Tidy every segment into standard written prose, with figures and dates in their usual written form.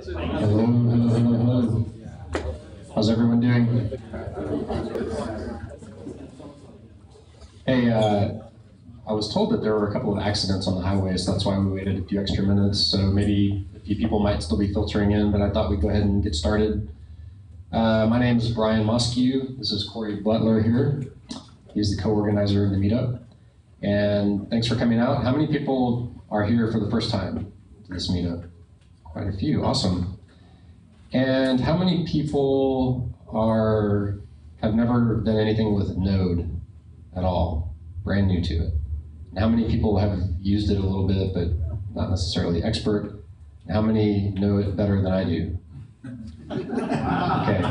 Hello, hello, hello, hello. How's everyone doing? Hey, I was told that there were a couple of accidents on the highway, so that's why we waited a few extra minutes. So maybe a few people might still be filtering in, but I thought we'd go ahead and get started. My name is Brian Moeskau. This is Corey Butler here. He's the co-organizer of the meetup. And thanks for coming out. How many people are here for the first time to this meetup? Quite a few, awesome. And how many people have never done anything with Node at all, brand new to it? And how many people have used it a little bit, but not necessarily expert? And how many know it better than I do? Okay.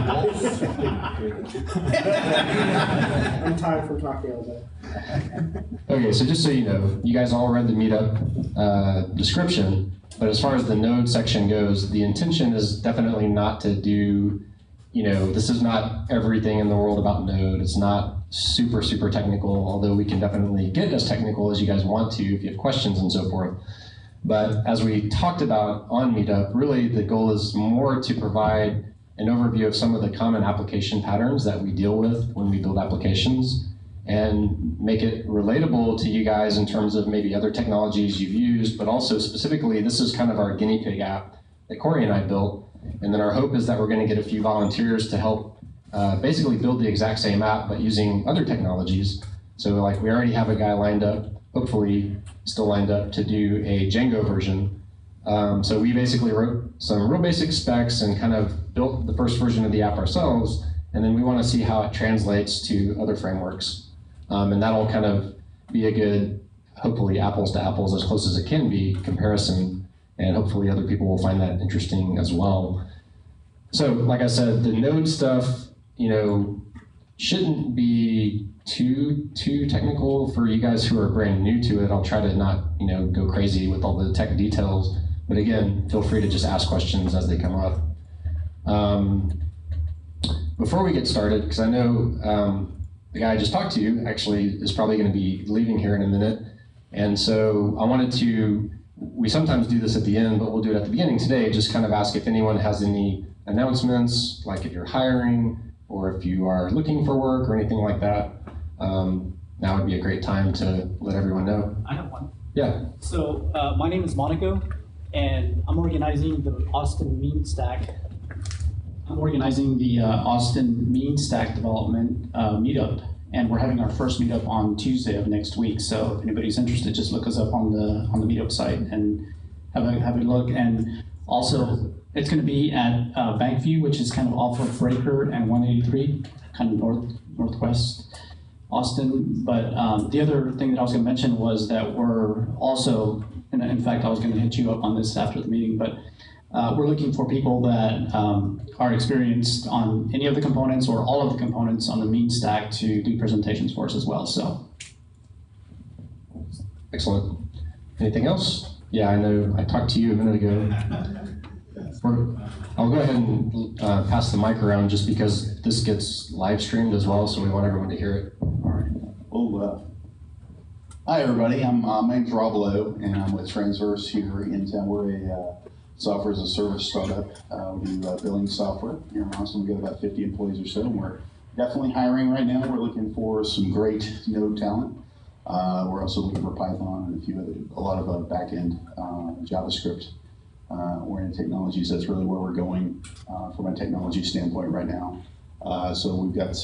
I'm tired from talking all day. Okay, so just so you know, you guys all read the meetup description, but as far as the Node section goes, the intention is definitely not to do, this is not everything in the world about Node. It's not super, super technical, although we can definitely get as technical as you guys want to if you have questions and so forth. But as we talked about on Meetup, really the goal is more to provide an overview of some of the common application patterns that we deal with when we build applications and make it relatable to you guys in terms of maybe other technologies you've used, but also specifically, this is kind of our guinea pig app that Corey and I built. And then our hope is that we're going to get a few volunteers to help basically build the exact same app, but using other technologies. So like we already have a guy lined up, hopefully still lined up to do a Django version. So we basically wrote some real basic specs and kind of built the first version of the app ourselves. And then we want to see how it translates to other frameworks. And that'll kind of be a good, hopefully apples to apples, as close as it can be, comparison. And hopefully other people will find that interesting as well. So like I said, the Node stuff, shouldn't be too technical for you guys who are brand new to it. I'll try to not, go crazy with all the tech details. But again, feel free to just ask questions as they come up. Before we get started, because I know the guy I just talked to actually is probably going to be leaving here in a minute. And so I wanted to, we sometimes do this at the end, but we'll do it at the beginning today, just kind of ask if anyone has any announcements, like if you're hiring or if you are looking for work or anything like that. Now would be a great time to let everyone know. I have one. Yeah. So my name is Moeskau, and I'm organizing the Austin Mean Stack. I'm organizing the Austin Mean Stack development meetup, and we're having our first meetup on Tuesday of next week. So if anybody's interested, just look us up on the meetup site and have a look. And also, it's going to be at Bankview, which is kind of off of Breaker and 183, kind of northwest Austin. But the other thing that I was going to mention was that we're also, and in fact, I was going to hit you up on this after the meeting, but we're looking for people that are experienced on any of the components or all of the components on the Mean Stack to do presentations for us as well. So, excellent. Anything else? Yeah, I know I talked to you a minute ago. I'll go ahead and pass the mic around just because this gets live streamed as well, so we want everyone to hear it. All right. Well, hi everybody. My name's Rob Lowe, and I'm with Transverse here in town. We're a software as a service startup. We do billing software here in Austin. We've got about 50 employees or so, and we're definitely hiring right now. We're looking for some great Node talent. We're also looking for Python and a lot of back-end JavaScript oriented technologies. That's really where we're going from a technology standpoint right now. So we've got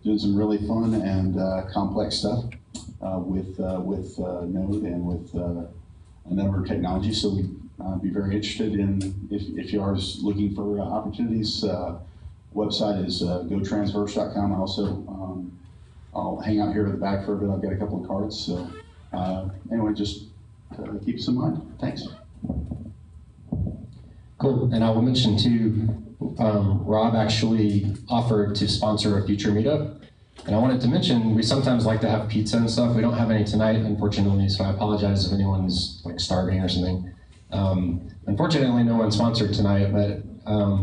doing some really fun and complex stuff with Node and with a number of technologies. So we'd be very interested in, if you are looking for opportunities, website is gotransverse.com. Also, I'll hang out here at the back for a bit. I've got a couple of cards. So anyway, just keep us in mind. Thanks. Cool, and I will mention too, Rob actually offered to sponsor a future meetup. And I wanted to mention, we sometimes like to have pizza and stuff. We don't have any tonight, unfortunately, so I apologize if anyone's like starving or something. Unfortunately, no one sponsored tonight, but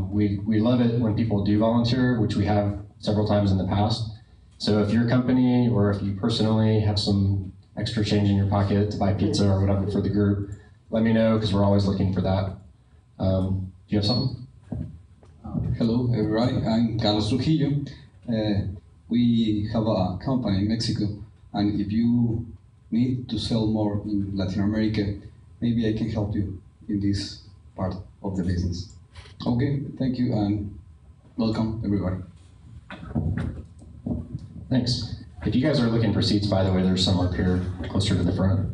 we love it when people do volunteer, which we have several times in the past. So if your company or if you personally have some extra change in your pocket to buy pizza or whatever for the group, let me know, because we're always looking for that. you have something? Hello, everybody. I'm Carlos Trujillo. We have a company in Mexico, and if you need to sell more in Latin America, maybe I can help you in this part of the business. Okay, thank you, and welcome, everybody. Thanks. If you guys are looking for seats, by the way, there's some up here closer to the front.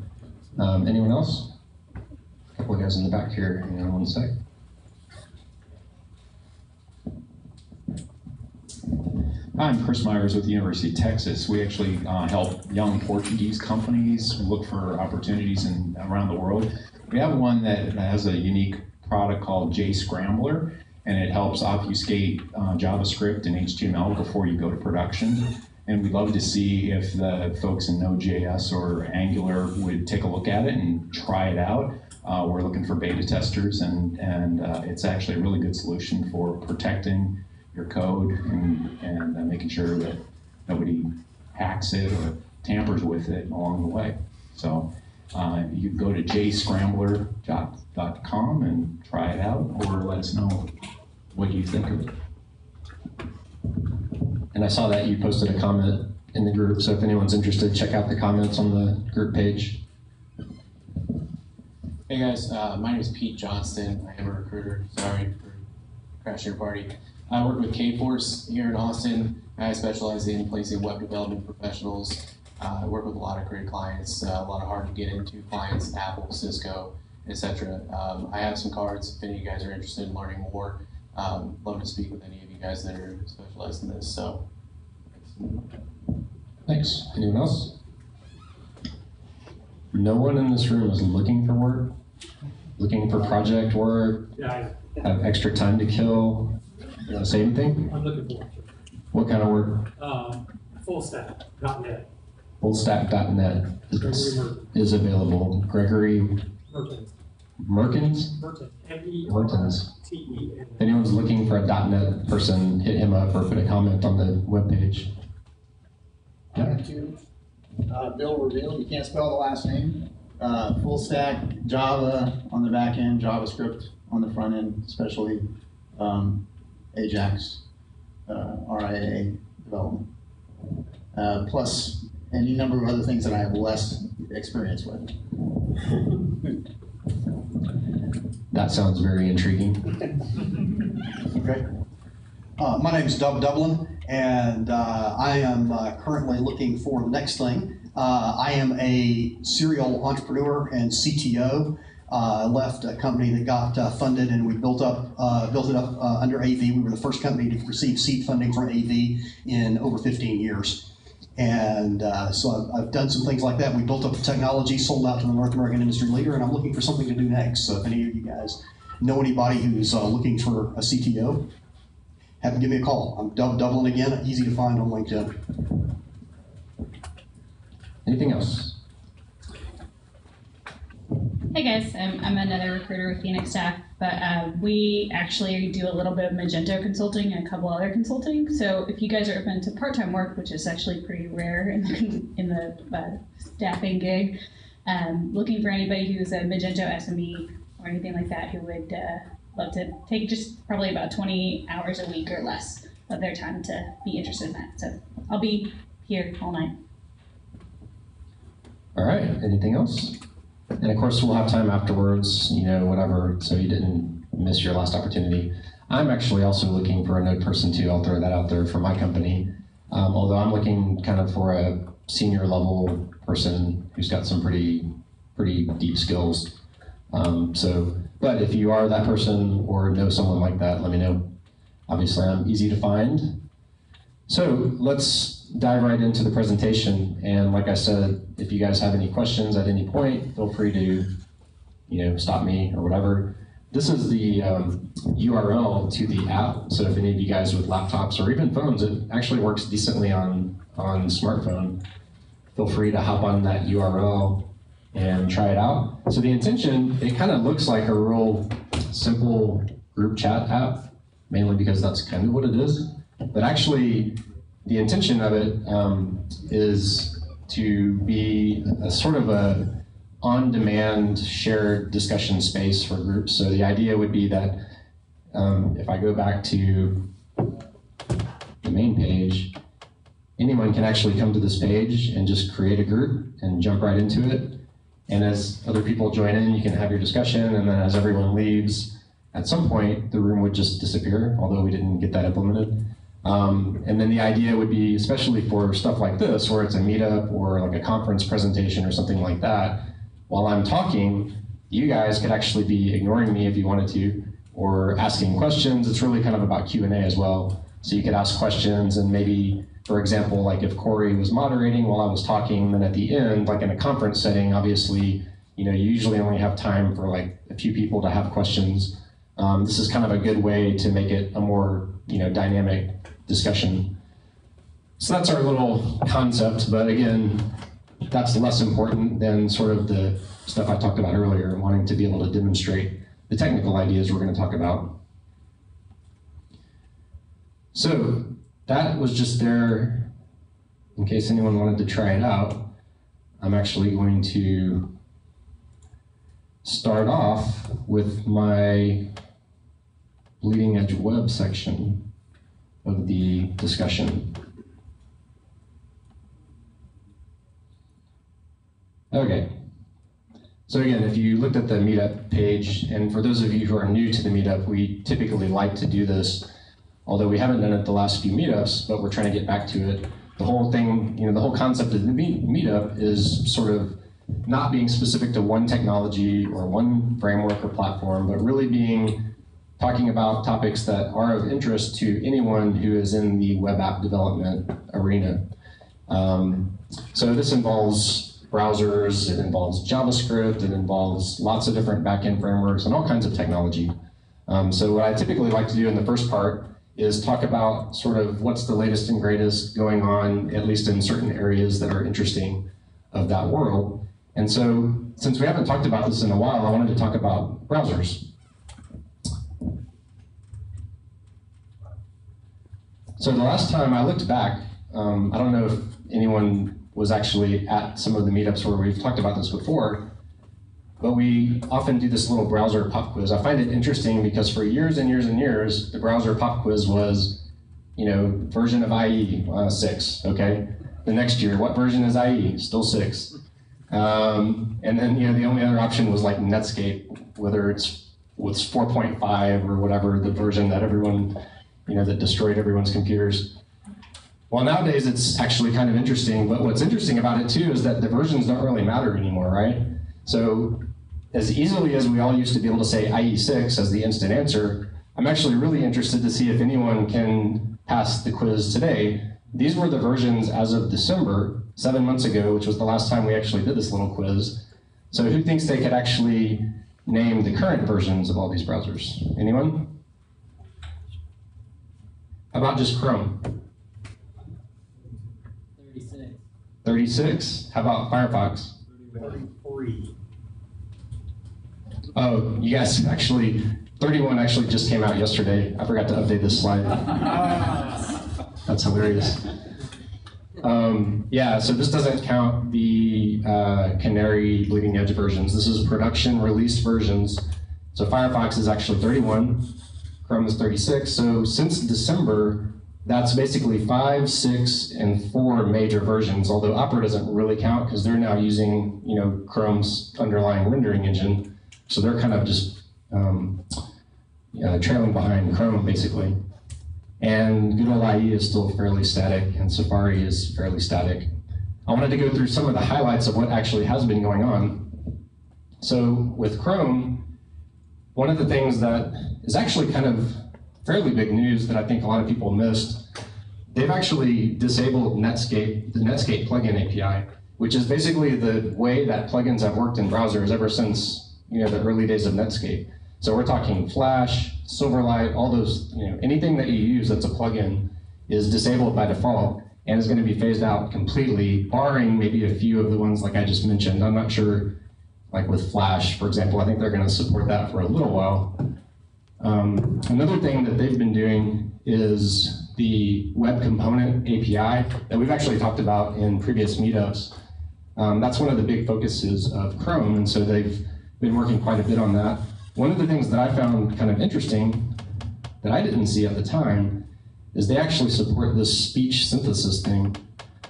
Anyone else? A couple of guys in the back here. Hang on one sec. I'm Chris Myers with the University of Texas. We actually help young Portuguese companies look for opportunities around the world. We have one that has a unique product called JScrambler, and it helps obfuscate JavaScript and HTML before you go to production. And we'd love to see if the folks in Node.js or Angular would take a look at it and try it out. We're looking for beta testers, and it's actually a really good solution for protecting your code and making sure that nobody hacks it or tampers with it along the way. So you can go to jscrambler.com and try it out, or let us know what you think of it. And I saw that you posted a comment in the group, so if anyone's interested, check out the comments on the group page. Hey guys, my name is Pete Johnston. I am a recruiter. Sorry for crashing your party. I work with Kforce here in Austin. I specialize in placing web development professionals. I work with a lot of great clients, a lot of hard to get into clients, Apple, Cisco, etc. I have some cards if any of you guys are interested in learning more. Love to speak with any of you guys that are specialized in this. So, Thanks. Anyone else? No one in this room is looking for work, looking for project work, have extra time to kill. You want to say anything? I'm looking for What kind of work? fullstack.net. Fullstack.net is available. Gregory Merkins? Mertens. If anyone's looking for a .NET person, hit him up or put a comment on the webpage. Bill Reveal, you can't spell the last name. Full stack, Java on the back end, JavaScript on the front end, especially Ajax, RIA development. Plus any number of other things that I have less experience with. That sounds very intriguing. Okay. My name is Doug Dublin, and I am currently looking for the next thing. I am a serial entrepreneur and CTO. I left a company that got funded, and we built it up under AV. We were the first company to receive seed funding from AV in over 15 years. And so I've done some things like that. We built up the technology, sold out to the North American industry leader, and I'm looking for something to do next. So if any of you guys know anybody who's looking for a CTO, have them give me a call. I'm Doug Dublin again, easy to find on LinkedIn. Anything else? Hey guys, I'm another recruiter with Phoenix Staff, but we actually do a little bit of Magento consulting and a couple other consulting. So if you guys are open to part-time work, which is actually pretty rare in the staffing gig, looking for anybody who's a Magento SME or anything like that who would love to take just probably about 20 hours a week or less of their time to be interested in that. So I'll be here all night. All right, anything else? And of course, we'll have time afterwards, whatever, so you didn't miss your last opportunity. I'm actually also looking for a Node person too. I'll throw that out there for my company. Although I'm looking kind of for a senior level person who's got some pretty deep skills. But if you are that person or know someone like that, let me know. Obviously, I'm easy to find. So let's dive right into the presentation. And like I said, if you guys have any questions at any point, feel free to, stop me or whatever. This is the URL to the app. So if any of you guys with laptops or even phones, it actually works decently on smartphone. Feel free to hop on that URL and try it out. So the intention, it kind of looks like a real simple group chat app, mainly because that's kind of what it is. But actually, the intention of it is to be a sort of a on-demand shared discussion space for groups. So the idea would be that if I go back to the main page, anyone can actually come to this page and just create a group and jump right into it. And as other people join in, you can have your discussion, and then as everyone leaves, at some point, the room would just disappear, although we didn't get that implemented. And then the idea would be, especially for stuff like this, where it's a meetup or like a conference presentation or something like that, while I'm talking, you guys could actually be ignoring me if you wanted to, or asking questions. It's really kind of about Q&A as well. So you could ask questions, and maybe, for example, like if Corey was moderating while I was talking, then at the end, like in a conference setting, obviously, you usually only have time for like a few people to have questions. This is kind of a good way to make it a more, dynamic discussion. So that's our little concept, but again, that's less important than sort of the stuff I talked about earlier, wanting to be able to demonstrate the technical ideas we're going to talk about. So that was just there in case anyone wanted to try it out. I'm actually going to start off with my bleeding edge web section of the discussion. Okay. So again, if you looked at the meetup page, and for those of you who are new to the meetup, we typically like to do this, although we haven't done it the last few meetups, but we're trying to get back to it. The whole thing, the whole concept of the meetup is sort of not being specific to one technology or one framework or platform, but really talking about topics that are of interest to anyone who is in the web app development arena. So this involves browsers, it involves JavaScript, it involves lots of different backend frameworks and all kinds of technology. So what I typically like to do in the first part is talk about sort of what's the latest and greatest going on, at least in certain areas that are interesting of that world. And so since we haven't talked about this in a while, I wanted to talk about browsers. So the last time I looked back, I don't know if anyone was actually at some of the meetups where we've talked about this before, but we often do this little browser pop quiz. I find it interesting because for years and years and years, the browser pop quiz was, version of IE, 6, okay? The next year, what version is IE? Still 6. And then, the only other option was like Netscape, whether it's 4.5 or whatever, the version that everyone, that destroyed everyone's computers. Well, nowadays it's actually kind of interesting, but what's interesting about it too is that the versions don't really matter anymore, right? So as easily as we all used to be able to say IE6 as the instant answer, I'm actually really interested to see if anyone can pass the quiz today. These were the versions as of December, 7 months ago, which was the last time we actually did this little quiz. So who thinks they could actually name the current versions of all these browsers? Anyone? How about just Chrome? 36. 36? How about Firefox? 33. Oh, you guys actually, 31 actually just came out yesterday. I forgot to update this slide. That's hilarious. Yeah, so this doesn't count the Canary bleeding edge versions. This is production released versions. So Firefox is actually 31. Chrome is 36. So since December, that's basically 5, 6, and 4 major versions, although Opera doesn't really count because they're now using Chrome's underlying rendering engine. So they're kind of just trailing behind Chrome, basically. And good old IE is still fairly static, and Safari is fairly static. I wanted to go through some of the highlights of what actually has been going on. So with Chrome, one of the things that is actually kind of fairly big news that I think a lot of people missed, they've actually disabled Netscape, the Netscape plugin API, which is basically the way that plugins have worked in browsers ever since the early days of Netscape. So we're talking Flash, Silverlight, all those, anything that you use that's a plugin is disabled by default and is going to be phased out completely, barring maybe a few of the ones like I just mentioned. I'm not sure, like with Flash, for example, I think they're going to support that for a little while. Another thing that they've been doing is the web component API that we've actually talked about in previous meetups. That's one of the big focuses of Chrome, and so they've been working quite a bit on that. One of the things that I found kind of interesting that I didn't see at the time is they actually support this speech synthesis thing.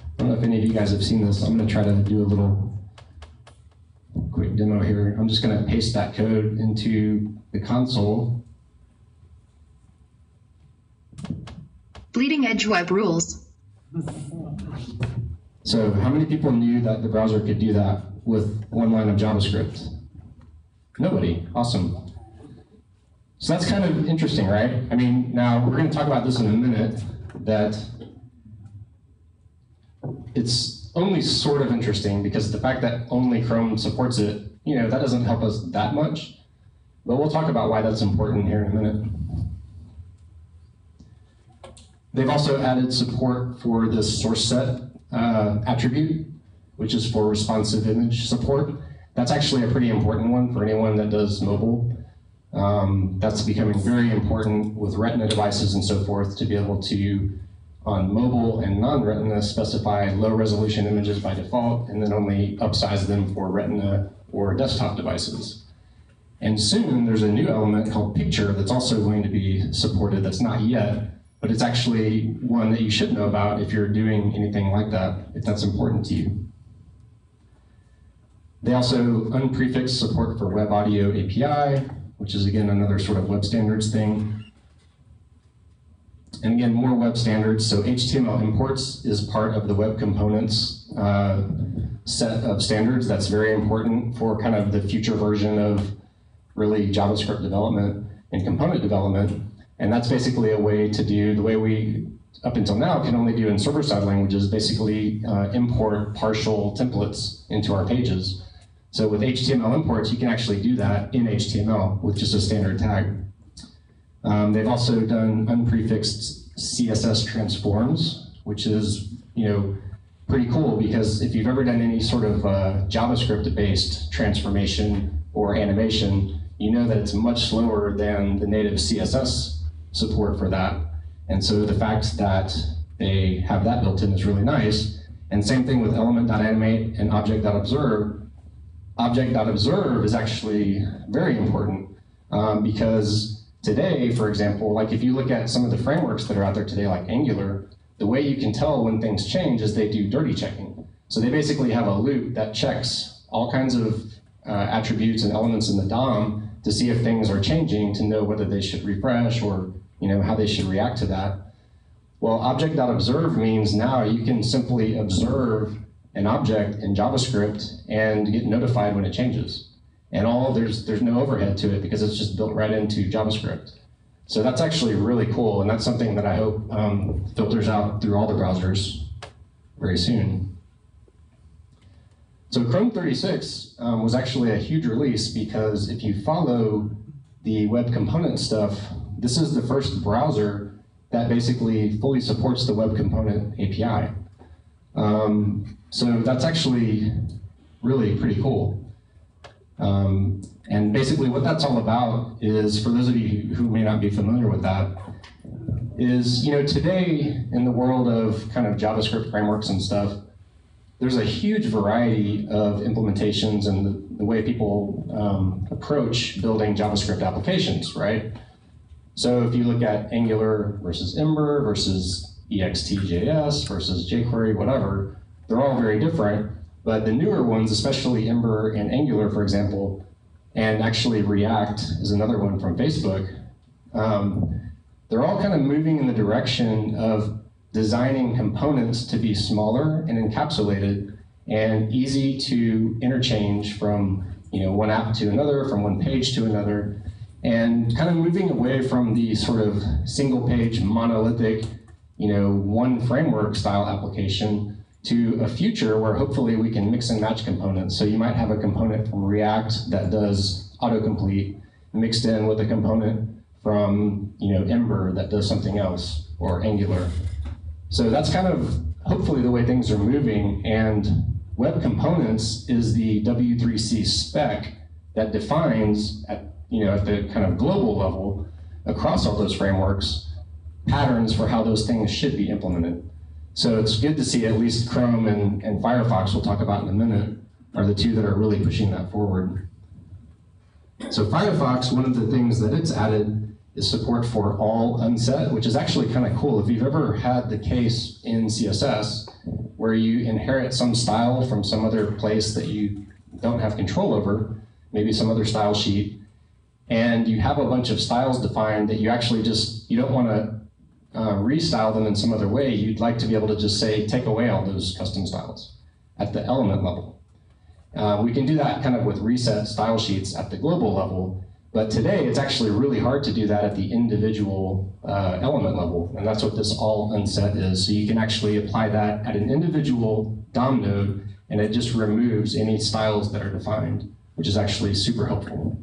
I don't know if any of you guys have seen this. I'm going to try to do a little quick demo here. I'm just going to paste that code into the console. Bleeding edge web rules. So how many people knew that the browser could do that with one line of JavaScript? Nobody. Awesome. So that's kind of interesting, right? I mean, now we're going to talk about this in a minute, that it's only sort of interesting because the fact that only Chrome supports it, that doesn't help us that much. But we'll talk about why that's important here in a minute. They've also added support for this source set attribute, which is for responsive image support. That's actually a pretty important one for anyone that does mobile. That's becoming very important with Retina devices and so forth, to be able to, on mobile and non-Retina, specify low resolution images by default and then only upsize them for Retina or desktop devices. And soon there's a new element called picture that's also going to be supported, that's not yet, but it's actually one that you should know about if you're doing anything like that, if that's important to you. They also unprefixed support for Web Audio API, which is again another sort of web standards thing. And again, more web standards. So HTML imports is part of the web components set of standards. That's very important for kind of the future version of really JavaScript development and component development. And that's basically a way to do the way we, up until now, can only do in server-side languages, basically import partial templates into our pages. So with HTML imports, you can actually do that in HTML with just a standard tag. They've also done unprefixed CSS transforms, which is pretty cool, because if you've ever done any sort of JavaScript-based transformation or animation, you know that it's much slower than the native CSS support for that. And so the fact that they have that built in is really nice. And same thing with element.animate and object.observe. Object.observe is actually very important because today, for example, like if you look at some of the frameworks that are out there today, like Angular, the way you can tell when things change is they do dirty checking. So they basically have a loop that checks all kinds of attributes and elements in the DOM to see if things are changing, to know whether they should refresh or how they should react to that. Well, object.observe means now you can simply observe an object in JavaScript and get notified when it changes. And there's no overhead to it because it's just built right into JavaScript. So that's actually really cool, and that's something that I hope filters out through all the browsers very soon. So Chrome 36 was actually a huge release because if you follow the web component stuff, this is the first browser that basically fully supports the web component API. So that's actually really pretty cool. And basically what that's all about is, for those of you who may not be familiar with that, is today in the world of kind of JavaScript frameworks and stuff, there's a huge variety of implementations and the way people approach building JavaScript applications, right? So if you look at Angular versus Ember versus Ext JS versus jQuery, whatever, they're all very different. But the newer ones, especially Ember and Angular, for example, and actually React is another one from Facebook, they're all kind of moving in the direction of designing components to be smaller and encapsulated and easy to interchange from one app to another, from one page to another, and kind of moving away from the sort of single page monolithic, one framework style application to a future where hopefully we can mix and match components. So you might have a component from React that does autocomplete mixed in with a component from Ember that does something else, or Angular. So that's kind of hopefully the way things are moving, and web components is the W3C spec that defines at the kind of global level across all those frameworks patterns for how those things should be implemented. So it's good to see at least Chrome and Firefox, we'll talk about in a minute, are the two that are really pushing that forward. So Firefox, one of the things that it's added is support for all unset, which is actually kind of cool. If you've ever had the case in CSS where you inherit some style from some other place that you don't have control over, maybe some other style sheet, and you have a bunch of styles defined that you actually just, you don't want to restyle them in some other way, you'd like to be able to just say, take away all those custom styles at the element level. We can do that kind of with reset style sheets at the global level, but today it's actually really hard to do that at the individual element level, and that's what this all unset is. So you can actually apply that at an individual DOM node, and it just removes any styles that are defined, which is actually super helpful.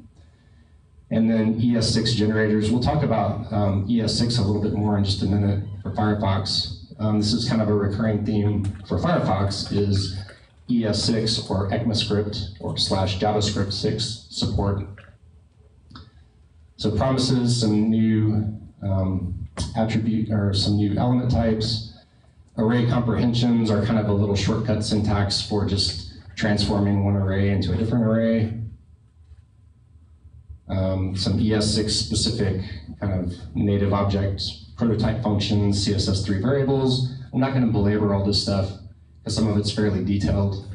And then ES6 generators, we'll talk about ES6 a little bit more in just a minute for Firefox. This is kind of a recurring theme for Firefox is ES6 or ECMAScript or /JavaScript 6 support. So promises some new attribute or some new element types. Array comprehensions are kind of a little shortcut syntax for just transforming one array into a different array. Some ES6 specific kind of native objects, prototype functions, CSS3 variables. I'm not going to belabor all this stuff because some of it's fairly detailed.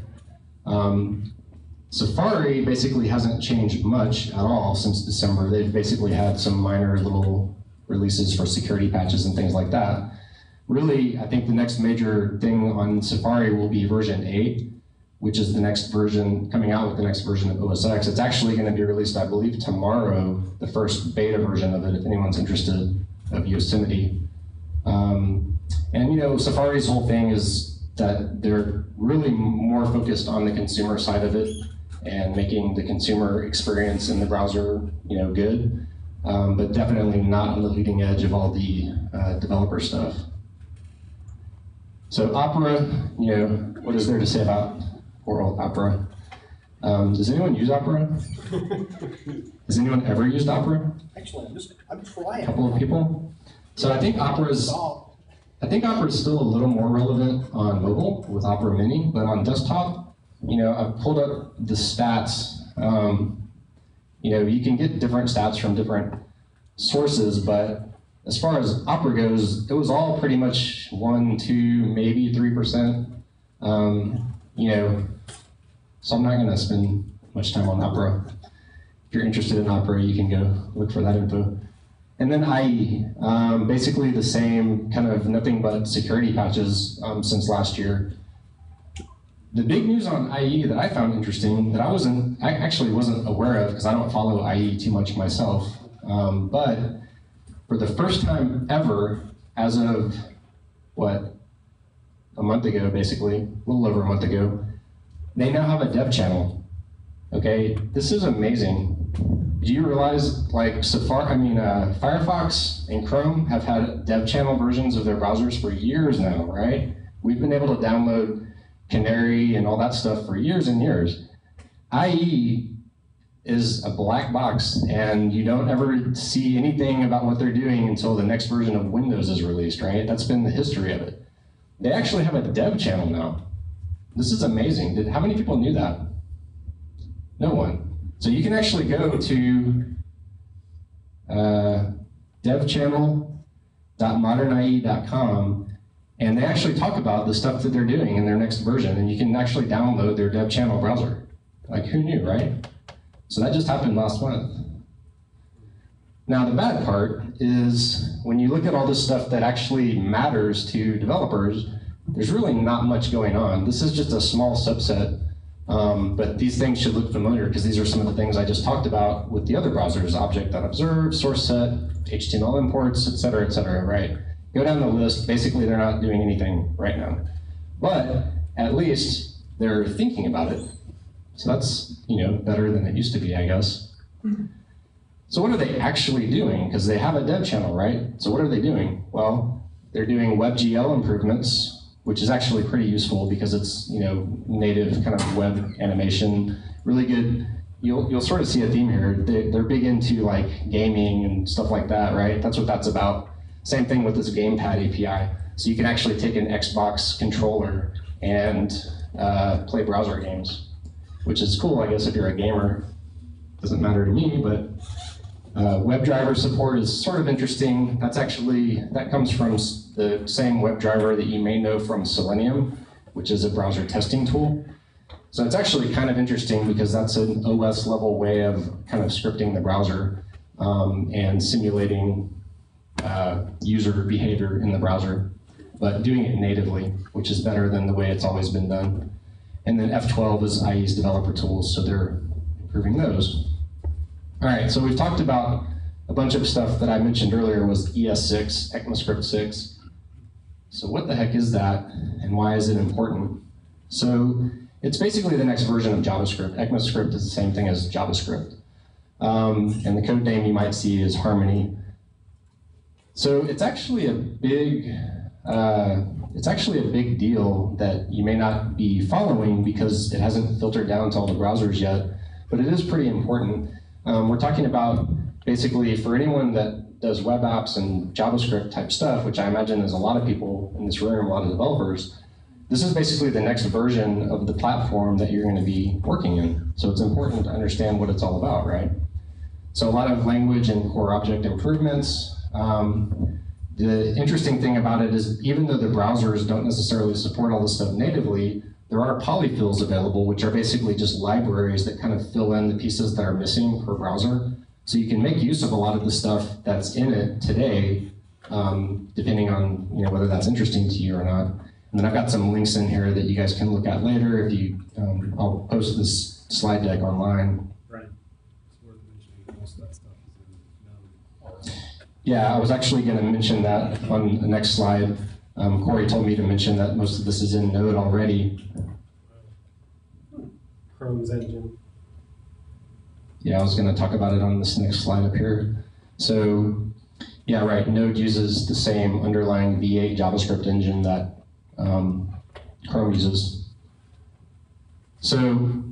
Safari basically hasn't changed much at all since December. They've basically had some minor little releases for security patches and things like that. Really, I think the next major thing on Safari will be version 8, which is the next version, coming out with the next version of OS X. It's actually going to be released, I believe, tomorrow, the first beta version of it, if anyone's interested, of Yosemite. And you know, Safari's whole thing is that they're really more focused on the consumer side of it and making the consumer experience in the browser, you know, good, but definitely not on the leading edge of all the developer stuff. So Opera, you know, what is there to say about poor old Opera? Does anyone use Opera? Has anyone ever used Opera? Actually, I'm trying. A couple of people. So I think Opera is still a little more relevant on mobile with Opera Mini, but on desktop, you know, I've pulled up the stats. You know, you can get different stats from different sources, but as far as Opera goes, it was all pretty much 1, 2, maybe 3%. You know, so I'm not going to spend much time on Opera. If you're interested in Opera, you can go look for that info. And then IE, basically the same kind of nothing but security patches since last year. The big news on IE that I found interesting that I actually wasn't aware of because I don't follow IE too much myself, but for the first time ever, as of what, a month ago, basically, a little over a month ago, they now have a dev channel. Okay, this is amazing. Do you realize, like, Firefox and Chrome have had dev channel versions of their browsers for years now, right? We've been able to download Canary and all that stuff for years and years. IE is a black box, and you don't ever see anything about what they're doing until the next version of Windows is released, right? That's been the history of it. They actually have a dev channel now. This is amazing. How many people knew that? No one. So you can actually go to devchannel.modernIE.com, and they actually talk about the stuff that they're doing in their next version, and you can actually download their dev channel browser. Like, who knew, right? So that just happened last month. Now, the bad part is when you look at all this stuff that actually matters to developers, there's really not much going on. This is just a small subset, but these things should look familiar because these are some of the things I just talked about with the other browsers, object.observe, source set, HTML imports, et cetera, right? Go down the list, basically they're not doing anything right now. But at least they're thinking about it. So that's, you know, better than it used to be, I guess. So what are they actually doing? Because they have a dev channel, right? So what are they doing? Well, they're doing WebGL improvements, which is actually pretty useful because it's, you know, native kind of web animation, really good. You'll sort of see a theme here. They're big into like gaming and stuff like that, right? That's what that's about. Same thing with this gamepad API. So you can actually take an Xbox controller and play browser games, which is cool, I guess, if you're a gamer. Doesn't matter to me, but WebDriver support is sort of interesting. That comes from the same WebDriver that you may know from Selenium, which is a browser testing tool. So it's actually kind of interesting because that's an OS level way of kind of scripting the browser and simulating user behavior in the browser, but doing it natively, which is better than the way it's always been done. And then F12 is IE's developer tools, so they're improving those. All right, so we've talked about a bunch of stuff that I mentioned earlier was ES6, ECMAScript 6. So what the heck is that, and why is it important? So it's basically the next version of JavaScript. ECMAScript is the same thing as JavaScript. And the code name you might see is Harmony. So it's actually a big deal that you may not be following because it hasn't filtered down to all the browsers yet, but it is pretty important. We're talking about basically for anyone that does web apps and JavaScript type stuff, which I imagine is a lot of people in this room, a lot of developers. This is basically the next version of the platform that you're going to be working in. So it's important to understand what it's all about, right? So a lot of language and core object improvements. The interesting thing about it is even though the browsers don't necessarily support all this stuff natively, there are polyfills available, which are basically just libraries that kind of fill in the pieces that are missing per browser. So you can make use of a lot of the stuff that's in it today, depending on whether that's interesting to you or not. And then I've got some links in here that you guys can look at later. If you, I'll post this slide deck online. Right. It's worth mentioning most of that stuff is in Node. Yeah, I was actually going to mention that on the next slide. Corey told me to mention that most of this is in Node already. Chrome's engine. Yeah, I was going to talk about it on this next slide up here. So, yeah, right, Node uses the same underlying V8 JavaScript engine that Chrome uses. So,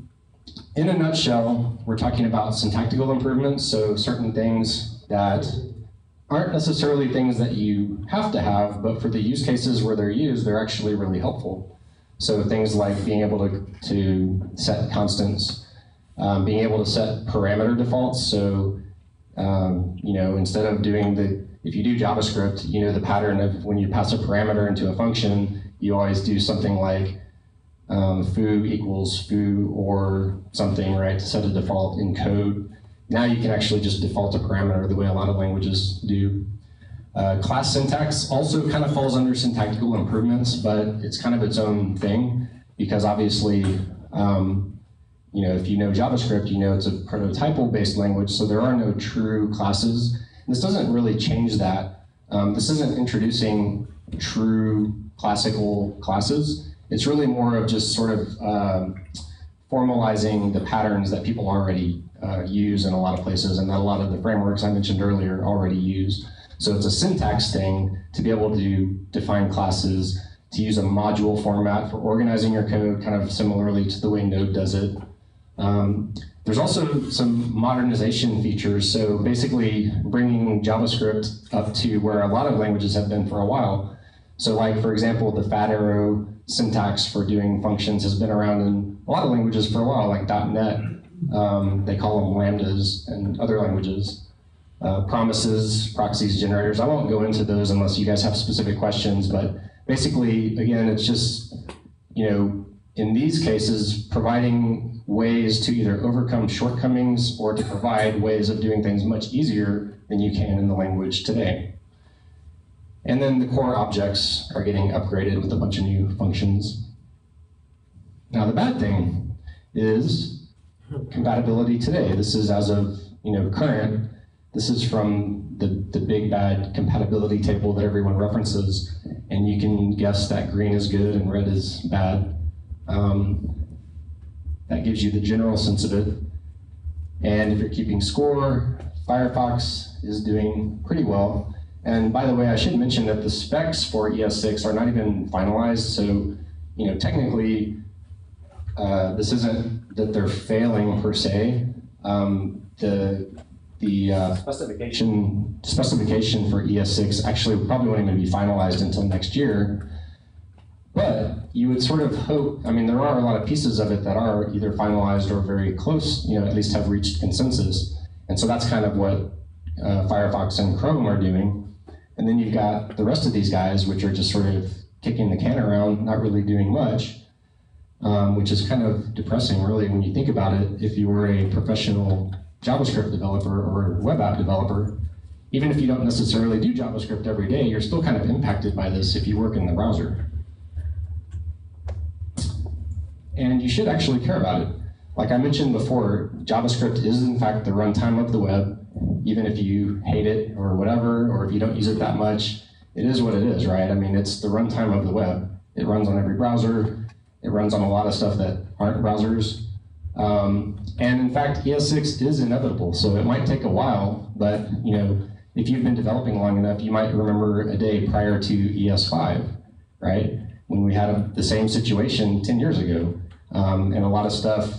in a nutshell, we're talking about syntactical improvements, so certain things that aren't necessarily things that you have to have, but for the use cases where they're used, they're actually really helpful. So things like being able to set constants, being able to set parameter defaults. So, instead of doing if you do JavaScript, the pattern of when you pass a parameter into a function, you always do something like foo equals foo or something, right, to set a default in code. Now you can actually just default a parameter the way a lot of languages do. Class syntax also kind of falls under syntactical improvements, but it's kind of its own thing because obviously, if you know JavaScript, it's a prototypal-based language, so there are no true classes. This doesn't really change that. This isn't introducing true classical classes. It's really more of just sort of formalizing the patterns that people already use in a lot of places and that a lot of the frameworks I mentioned earlier already use. So it's a syntax thing to be able to define classes, to use a module format for organizing your code, kind of similarly to the way Node does it. There's also some modernization features, so basically bringing JavaScript up to where a lot of languages have been for a while. So like, for example, the fat arrow syntax for doing functions has been around in a lot of languages for a while, like .NET. They call them lambdas and other languages. Promises, proxies, generators. I won't go into those unless you guys have specific questions, but basically, again, it's just, in these cases, providing ways to either overcome shortcomings or to provide ways of doing things much easier than you can in the language today. And then the core objects are getting upgraded with a bunch of new functions. Now the bad thing is compatibility today. This is as of current. This is from the big bad compatibility table that everyone references, and you can guess that green is good and red is bad. That gives you the general sense of it. And if you're keeping score, Firefox is doing pretty well. And by the way, I should mention that the specs for ES6 are not even finalized, so technically this isn't that they're failing per se. The specification for ES6 actually probably won't even be finalized until next year. But you would sort of hope, there are a lot of pieces of it that are either finalized or very close, at least have reached consensus. And so that's kind of what Firefox and Chrome are doing. And then you've got the rest of these guys, which are just sort of kicking the can around, not really doing much, which is kind of depressing, really, when you think about it. If you were a professional JavaScript developer or web app developer, even if you don't necessarily do JavaScript every day, you're still kind of impacted by this if you work in the browser. And you should actually care about it. Like I mentioned before, JavaScript is in fact the runtime of the web, even if you hate it or whatever, or if you don't use it that much, it is what it is, right? I mean, it's the runtime of the web. It runs on every browser. It runs on a lot of stuff that aren't browsers. And in fact, ES6 is inevitable, so it might take a while, but if you've been developing long enough, you might remember a day prior to ES5, right? When we had the same situation 10 years ago, and a lot of stuff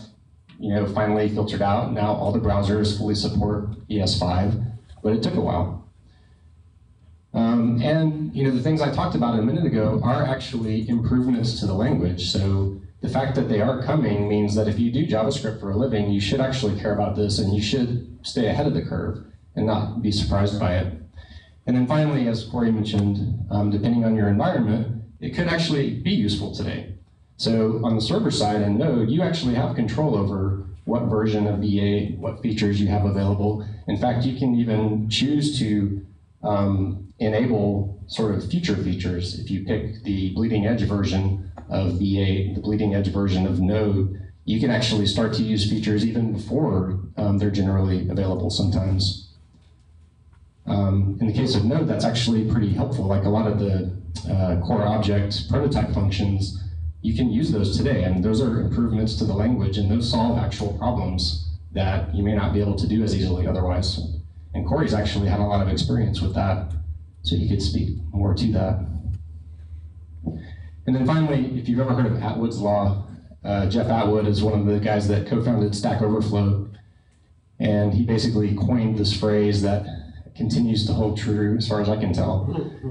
finally filtered out. Now all the browsers fully support ES5, but it took a while. And the things I talked about a minute ago are actually improvements to the language. So the fact that they are coming means that if you do JavaScript for a living, you should actually care about this, and you should stay ahead of the curve and not be surprised by it. And then finally, as Corey mentioned, depending on your environment, it could actually be useful today. So on the server side in Node, you actually have control over what version of VA, what features you have available. In fact, you can even choose to enable sort of future features. If you pick the bleeding edge version of VA, the bleeding edge version of Node, you can actually start to use features even before they're generally available sometimes. In the case of Node, that's actually pretty helpful. Like a lot of the core object prototype functions, you can use those today, and those are improvements to the language, and those solve actual problems that you may not be able to do as easily otherwise. And Corey's actually had a lot of experience with that, so he could speak more to that. And then finally, if you've ever heard of Atwood's Law, Jeff Atwood is one of the guys that co-founded Stack Overflow, and he basically coined this phrase that continues to hold true as far as I can tell.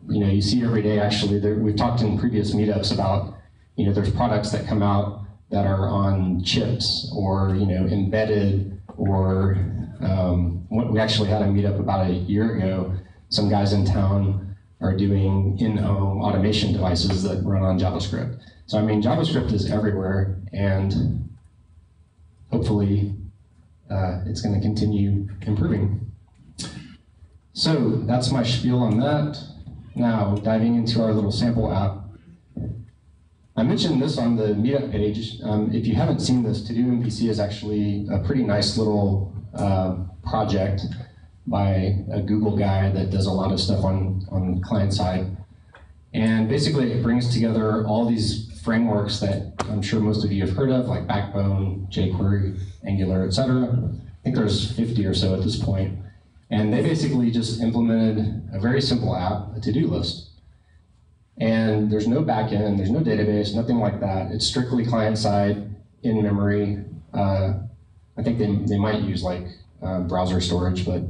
You see every day, actually, we've talked in previous meetups about, there's products that come out that are on chips or, embedded, or we actually had a meetup about a year ago. Some guys in town are doing in-home automation devices that run on JavaScript. So, I mean, JavaScript is everywhere, and hopefully it's going to continue improving. So that's my spiel on that. Now, diving into our little sample app. I mentioned this on the meetup page. If you haven't seen this, To Do MVC is actually a pretty nice little project by a Google guy that does a lot of stuff on client side. And basically it brings together all these frameworks that I'm sure most of you have heard of, like Backbone, jQuery, Angular, etc. I think there's 50 or so at this point. And they basically just implemented a very simple app, a to-do list. And there's no backend, there's no database, nothing like that. It's strictly client-side, in memory. I think they might use like browser storage, but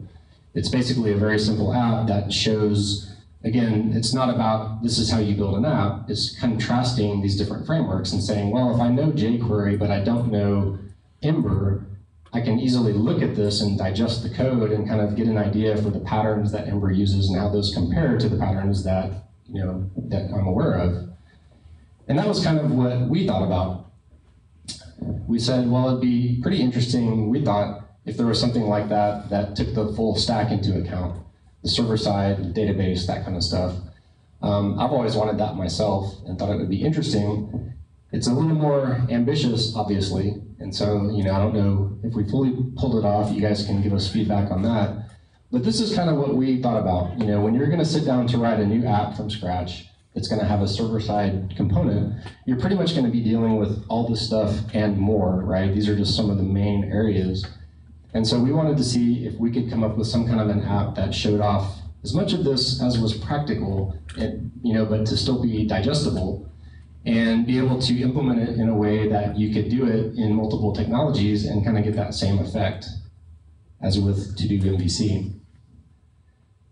it's basically a very simple app that shows, again, it's not about this is how you build an app. It's contrasting these different frameworks and saying, well, if I know jQuery, but I don't know Ember, I can easily look at this and digest the code and kind of get an idea for the patterns that Ember uses and how those compare to the patterns that that I'm aware of. And that was kind of what we thought about. We said, well, it'd be pretty interesting, we thought, if there was something like that that took the full stack into account, the server side, the database, that kind of stuff. I've always wanted that myself and thought it would be interesting. It's a little more ambitious, obviously, and so I don't know if we fully pulled it off. You guys can give us feedback on that. But this is kind of what we thought about. When you're going to sit down to write a new app from scratch, it's going to have a server-side component. You're pretty much going to be dealing with all this stuff and more, right? These are just some of the main areas. And so we wanted to see if we could come up with some kind of an app that showed off as much of this as was practical, but to still be digestible, and be able to implement it in a way that you could do it in multiple technologies and kind of get that same effect as with To Do MVC.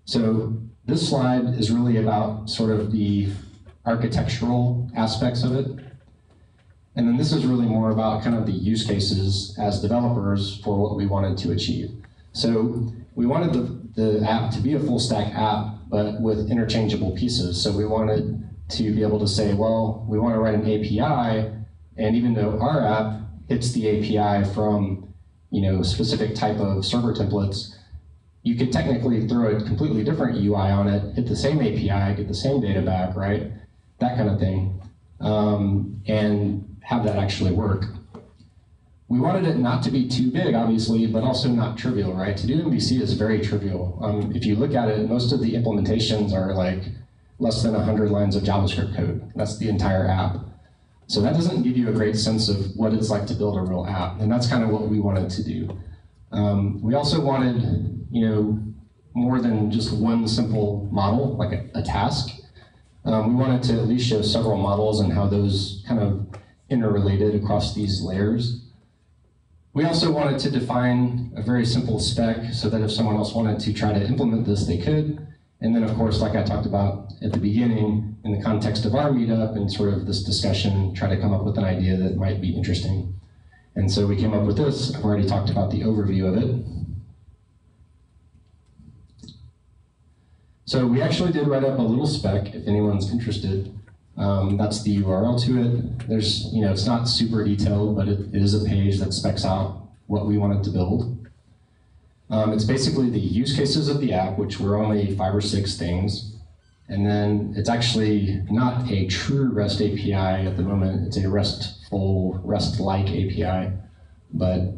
So this slide is really about sort of the architectural aspects of it. And then this is really more about kind of the use cases as developers for what we wanted to achieve. So we wanted the app to be a full stack app, but with interchangeable pieces. So we wanted to be able to say, well, we want to write an API, and even though our app hits the API from, you know, specific type of server templates, you could technically throw a completely different UI on it, hit the same API, get the same data back, right? That kind of thing, and have that actually work. We wanted it not to be too big, obviously, but also not trivial, right? To do MVC is very trivial. If you look at it, most of the implementations are like less than 100 lines of JavaScript code. That's the entire app. So that doesn't give you a great sense of what it's like to build a real app, and that's kind of what we wanted to do. We also wanted, you know, more than just one simple model, like a task. We wanted to at least show several models and how those kind of interrelated across these layers. We also wanted to define a very simple spec so that if someone else wanted to try to implement this, they could. And then, of course, like I talked about at the beginning, in the context of our meetup and sort of this discussion, try to come up with an idea that might be interesting. And so we came up with this. I've already talked about the overview of it. So we actually did write up a little spec, if anyone's interested. That's the URL to it. There's, you know, it's not super detailed, but it is a page that specs out what we wanted to build. It's basically the use cases of the app, which were only 5 or 6 things. And then it's actually not a true REST API at the moment. It's a RESTful, REST-like API. But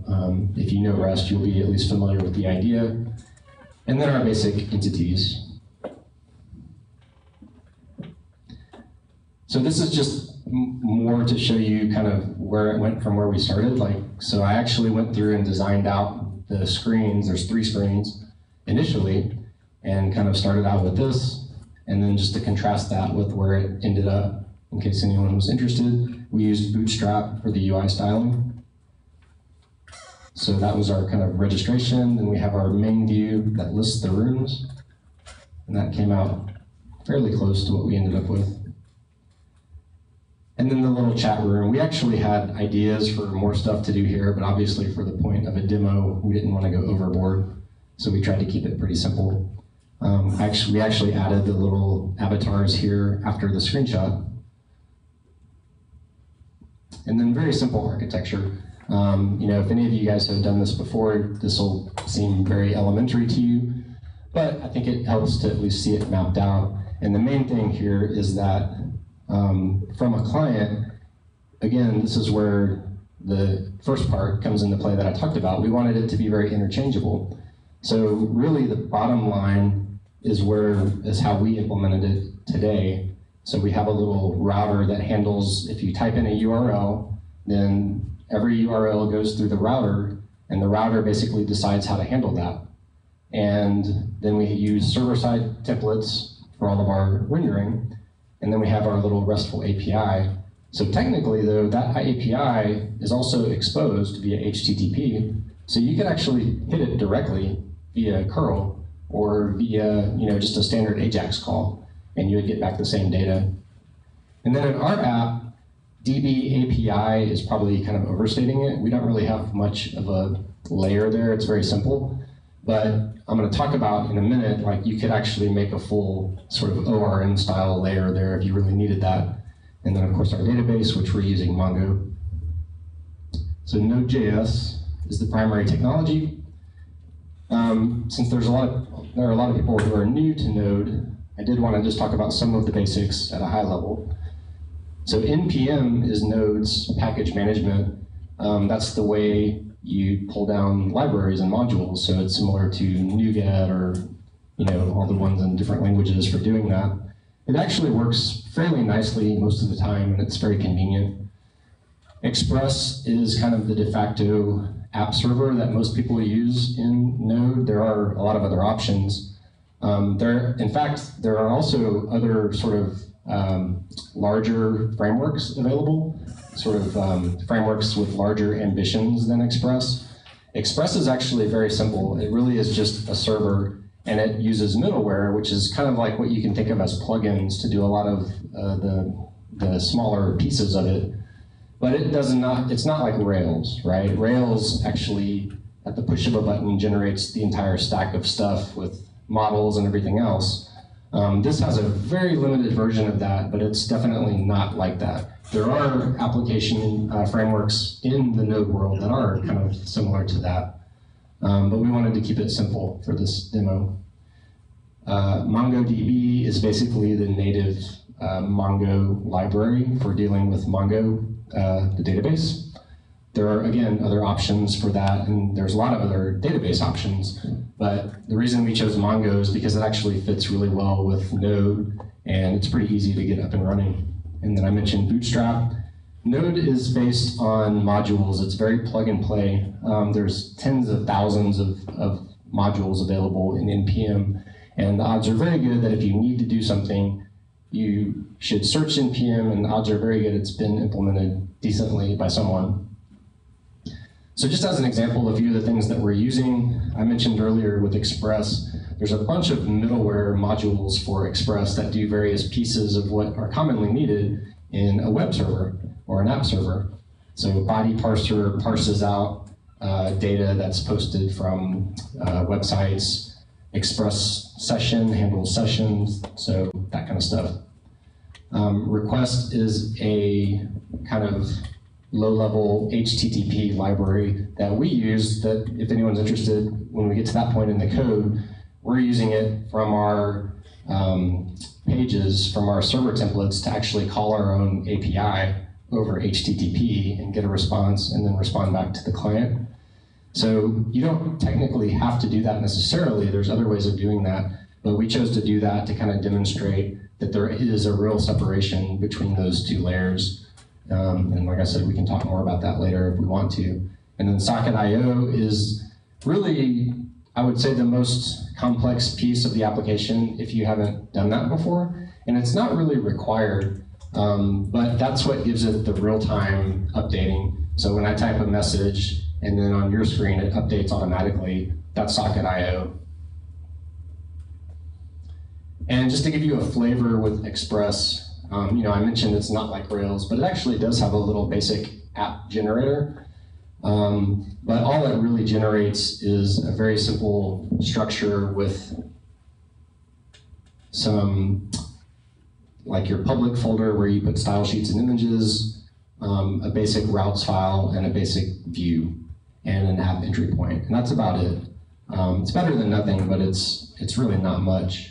if you know REST, you'll be at least familiar with the idea. And then our basic entities. So this is just more to show you kind of where it went from where we started. So I actually went through and designed out the screens. There's 3 screens initially, and kind of started out with this. And then just to contrast that with where it ended up, in case anyone was interested, we used Bootstrap for the UI styling. So that was our kind of registration. Then we have our main view that lists the rooms. And that came out fairly close to what we ended up with. And then the little chat room. We actually had ideas for more stuff to do here, but obviously for the point of a demo, we didn't want to go overboard. So we tried to keep it pretty simple. We actually added the little avatars here after the screenshot. And then very simple architecture. You know, if any of you guys have done this before, this will seem very elementary to you, but I think it helps to at least see it mapped out. And the main thing here is that from a client, again, this is where the first part comes into play that I talked about. We wanted it to be very interchangeable. So really the bottom line is how we implemented it today. So we have a little router that handles, if you type in a URL, then every URL goes through the router, and the router basically decides how to handle that. And then we use server-side templates for all of our rendering, and then we have our little RESTful API. So technically, though, that API is also exposed via HTTP, so you can actually hit it directly via curl or via, you know, just a standard AJAX call, and you would get back the same data. And then in our app, DB API is probably kind of overstating it. We don't really have much of a layer there. It's very simple. But I'm going to talk about in a minute, like you could actually make a full sort of ORM style layer there if you really needed that. And then of course our database, which we're using Mongo. So Node.js is the primary technology. Since there are a lot of people who are new to Node, I did want to just talk about some of the basics at a high level. So NPM is Node's package management. That's the way you pull down libraries and modules. So it's similar to NuGet or, you know, all the ones in different languages for doing that. It actually works fairly nicely most of the time, and it's very convenient. Express is kind of the de facto app server that most people use in Node. There are a lot of other options. In fact, there are also other sort of larger frameworks available, sort of frameworks with larger ambitions than Express. Express is actually very simple. It really is just a server, and it uses middleware, which is kind of like what you can think of as plugins to do a lot of the smaller pieces of it. But it's not like Rails, right? Rails actually at the push of a button generates the entire stack of stuff with models and everything else. This has a very limited version of that, but it's definitely not like that. There are application frameworks in the Node world that are kind of similar to that, but we wanted to keep it simple for this demo. MongoDB is basically the native Mongo library for dealing with Mongo, the database. There are, again, other options for that, and there's a lot of other database options, but the reason we chose Mongo is because it actually fits really well with Node, and it's pretty easy to get up and running. And then I mentioned Bootstrap. Node is based on modules. It's very plug and play. There's tens of thousands of modules available in NPM, and the odds are very good that if you need to do something, you should search NPM, and the odds are very good it's been implemented decently by someone. So just as an example, a few of the things that we're using, I mentioned earlier with Express, there's a bunch of middleware modules for Express that do various pieces of what are commonly needed in a web server or an app server. So body parser parses out data that's posted from websites. Express session handles sessions, so that kind of stuff. Request is a kind of low-level HTTP library that we use that, if anyone's interested, when we get to that point in the code, we're using it from our pages, from our server templates to actually call our own API over HTTP and get a response and then respond back to the client. So you don't technically have to do that necessarily. There's other ways of doing that, but we chose to do that to kind of demonstrate that there is a real separation between those two layers. And like I said, we can talk more about that later if we want to. And then Socket.io is really, I would say, the most complex piece of the application if you haven't done that before. And it's not really required, but that's what gives it the real-time updating. So when I type a message and then on your screen it updates automatically, that's Socket.io. And just to give you a flavor with Express, I mentioned it's not like Rails, but it actually does have a little basic app generator. But all it really generates is a very simple structure with some, like your public folder where you put style sheets and images, a basic routes file, and a basic view, and an app entry point. And that's about it. It's better than nothing, but it's really not much.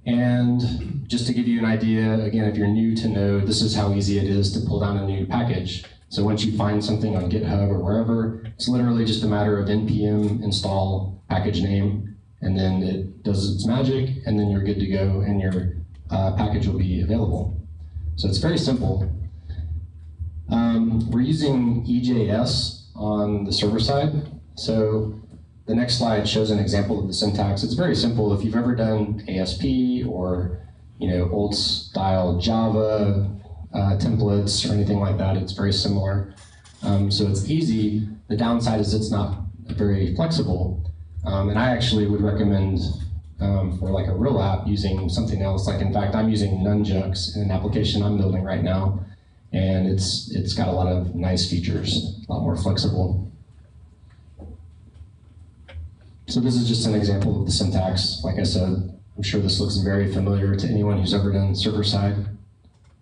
And just to give you an idea, again, if you're new to Node, this is how easy it is to pull down a new package. So once you find something on GitHub or wherever, it's literally just a matter of npm install package name, and then it does its magic, and then you're good to go, and your package will be available. So it's very simple. We're using EJS on the server side. So the next slide shows an example of the syntax. It's very simple. If you've ever done ASP or old style Java templates or anything like that, it's very similar. So it's easy. The downside is it's not very flexible. And I actually would recommend for like a real app using something else. Like, in fact, I'm using Nunjux in an application I'm building right now, and it's got a lot of nice features, a lot more flexible. So this is just an example of the syntax. Like I said, I'm sure this looks very familiar to anyone who's ever done server-side